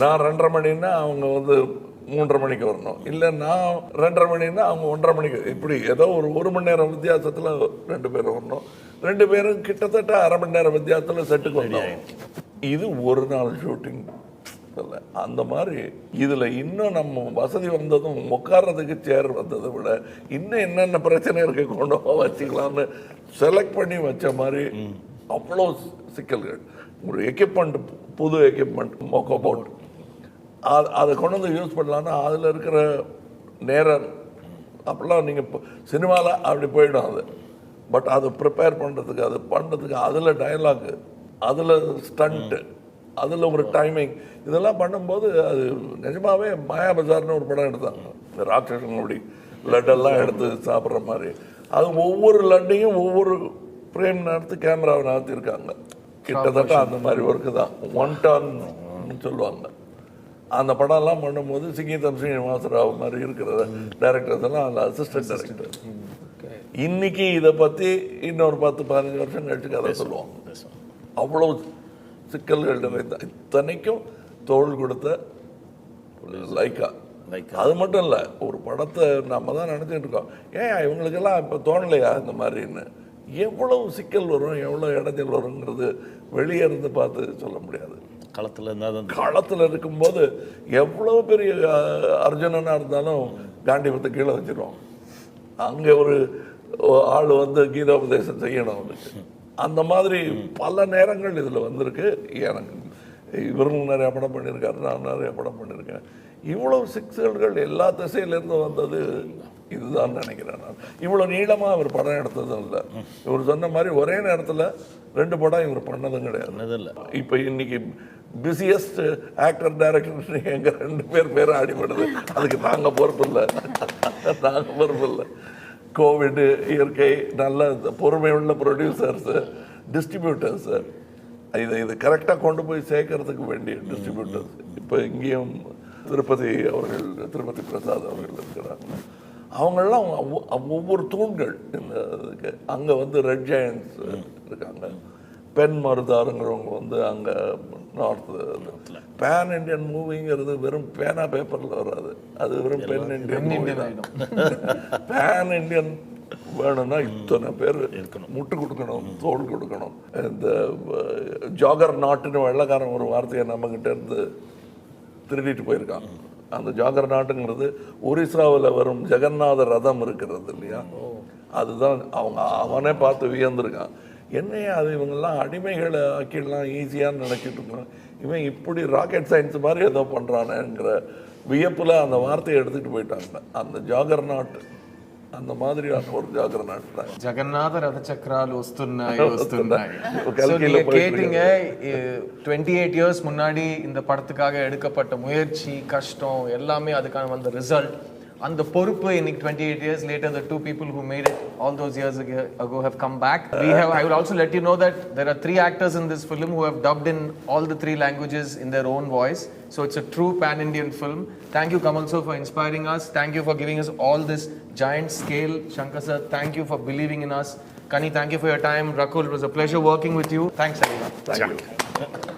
நான் 2:30 மணின்னா அவங்க வந்து 3:30 மணிக்கு வரணும். இல்லை நான் 2:30 மணின்னா அவங்க 1:30 மணிக்கு. இப்படி ஏதோ ஒரு மணி நேரம் வித்தியாசத்தில் 2 பேரும் வரணும். 2 பேரும் கிட்டத்தட்ட அரை மணி நேரம் வித்தியாசத்தில் செட்டுக்கு வந்தோம். இது ஒரு நாள் ஷூட்டிங் இல்லை. அந்த மாதிரி இதில் இன்னும் நம்ம வசதி வந்ததும் உட்கார்றதுக்கு சேர் வந்ததை விட இன்னும் என்னென்ன பிரச்சனை இருக்கு கொண்டு வச்சுக்கலாம்னு செலக்ட் பண்ணி வச்ச மாதிரி அவ்வளோ சிக்கல்கள். ஒரு எக்யூப்மெண்ட், புது எக்யூப்மெண்ட் மொக்க போட்டு அதை கொண்டு வந்து யூஸ் பண்ணலான்னா அதில் இருக்கிற நேரம் அப்போல்லாம் நீங்கள் சினிமாவில் அப்படி போயிடும் அது. பட் அதை ப்ரிப்பேர் பண்ணுறதுக்கு, அது பண்ணுறதுக்கு, அதில் டயலாகு, அதில் ஸ்டண்ட்டு, அதில் ஒரு டைமிங், இதெல்லாம் பண்ணும்போது அது நிஜமாகவே மாயா பஜார்னு ஒரு படம் எடுத்தாங்க. இந்த ராட்சசன் அப்படி லட்டெல்லாம் எடுத்து சாப்பிட்ற மாதிரி. அது ஒவ்வொரு லட்டையும் ஒவ்வொரு ஃப்ரேம் நடத்து கேமராவை நடத்தியிருக்காங்க. கிட்டத்தட்ட அந்த மாதிரி ஒர்க்கு தான் 1 டன் சொல்லுவாங்க. அந்த படம்லாம் பண்ணும்போது சிங்கீதம் ஸ்ரீனிவாசராவ் மாதிரி இருக்கிற டைரக்டர்ஸ் எல்லாம் அதில் அசிஸ்டன்ட் டைரக்டர். இன்னைக்கு இதை பற்றி இன்னொரு 10-15 வருஷம் கழிச்சு கதை சொல்லுவாங்க. அவ்வளோ சிக்கல்கள் நிறைந்த, இத்தனைக்கும் தோள் கொடுத்த லைக்கா. அது மட்டும் இல்லை, ஒரு படத்தை நம்ம தான் நினச்சிட்டு இருக்கோம், ஏன் இவங்களுக்கெல்லாம் இப்போ தோணலையா இந்த மாதிரின்னு. எவ்வளவு சிக்கல் வரும், எவ்வளோ இடைஞ்சல் வருங்கிறது வெளியே இருந்து பார்த்து சொல்ல முடியாது. களத்தில் இருக்கும்போது எவ்வளோ பெரிய அர்ஜுனனாக இருந்தாலும் காண்டிபத்தை கீழே வச்சிருவோம். அங்கே ஒரு ஆள் வந்து கீதோபதேசம் செய்யணும் அவனுக்கு. அந்த மாதிரி பல நேரங்கள் இதில் வந்திருக்கு. எனக்கு இவரும் நிறையா படம் பண்ணியிருக்காரு, நான் நிறையா படம் பண்ணியிருக்கேன். இவ்வளவு சிக்கல்கள் எல்லா திசையிலேருந்து வந்தது இதுதான் நினைக்கிறேன் நான். இவ்வளோ நீளமாக அவர் படம் எடுத்ததும் இல்லை. இவர் சொன்ன மாதிரி ஒரே நேரத்தில் 2 படம் இவர் பண்ணதும் கிடையாது. இப்போ இன்னைக்கு பிஸியஸ்ட் ஆக்டர் டைரக்டர் எங்கள் 2 பேர் அடிபடுது. அதுக்கு நாங்கள் பொறுப்பு இல்லை. கோவிடு, இயற்கை, நல்ல பொறுமையுள்ள ப்ரொடியூசர்ஸு, டிஸ்ட்ரிபியூட்டர்ஸு, இது கரெக்டாக கொண்டு போய் சேர்க்கறதுக்கு வேண்டிய டிஸ்ட்ரிபியூட்டர்ஸ். இப்போ இங்கேயும் திருப்பதி பிரசாத் அவர்கள் இருக்கிறாங்க. அவங்கெல்லாம் ஒவ்வொரு தூண்கள் இந்த இதுக்கு. அங்கே வந்து ரெட் ஜெயண்ட்ஸ் இருக்காங்க. பென் மருதாருங்கிறவங்க வந்து அங்கே நார்த்து. பேன் இண்டியன் மூவிங்கிறது வெறும் பேனா பேப்பரில் வராது, அது வெறும் பென் இண்டியன் ஆகிடும். பேன் இண்டியன் வேணும்னா இத்தனை பேர் முட்டு கொடுக்கணும், தோல் கொடுக்கணும். இந்த ஜாகர் நாட்டுன்னு வெள்ளைக்காரன் ஒரு வார்த்தையை நம்மக்கிட்ட இருந்து திருடிட்டு போயிருக்கான். அந்த ஜாகர் நாட்டுங்கிறது ஒரிசாவில் வரும் ஜெகநாத ரதம் இருக்கிறது இல்லையா, அதுதான். அவனே பார்த்து வியந்திருக்கான். என்னையா அது இவங்கெல்லாம் அடிமைகளை ஆக்கிடலாம் ஈஸியான்னு நினச்சிட்டு இருக்கோம், இவன் இப்படி ராக்கெட் சயின்ஸ் மாதிரி ஏதோ பண்ணுறானேங்கிற வியப்பில் அந்த வார்த்தையை எடுத்துகிட்டு போயிட்டாங்க. அந்த ஜாகர் நாட்டு அந்த மாதிரியான ஒரு ஜாகர் நாட்டு தான். ஜெகநாத ரத சக்கரால் வஸ்துன்னாய். கேட்டீங்க 28 years முன்னாடி இந்த படத்துக்காக எடுக்கப்பட்ட முயற்சி, கஷ்டம் எல்லாமே அதுக்கான வந்த ரிசல்ட். அந்த பொறுப்பு இன்னைக்கு 28 years later, the 2 people who made it all those years ago have come back. I will also let you know that there are 3 actors in this film who have dubbed in all the 3 languages in their own voice. So it's a true pan-Indian film. Thank you, Kamal sir, for inspiring us. Thank you for giving us all this giant scale. Shankar sir, thank you for believing in us. Kani, thank you for your time. Rakul, it was a pleasure working with you. Thanks everyone. Thank you.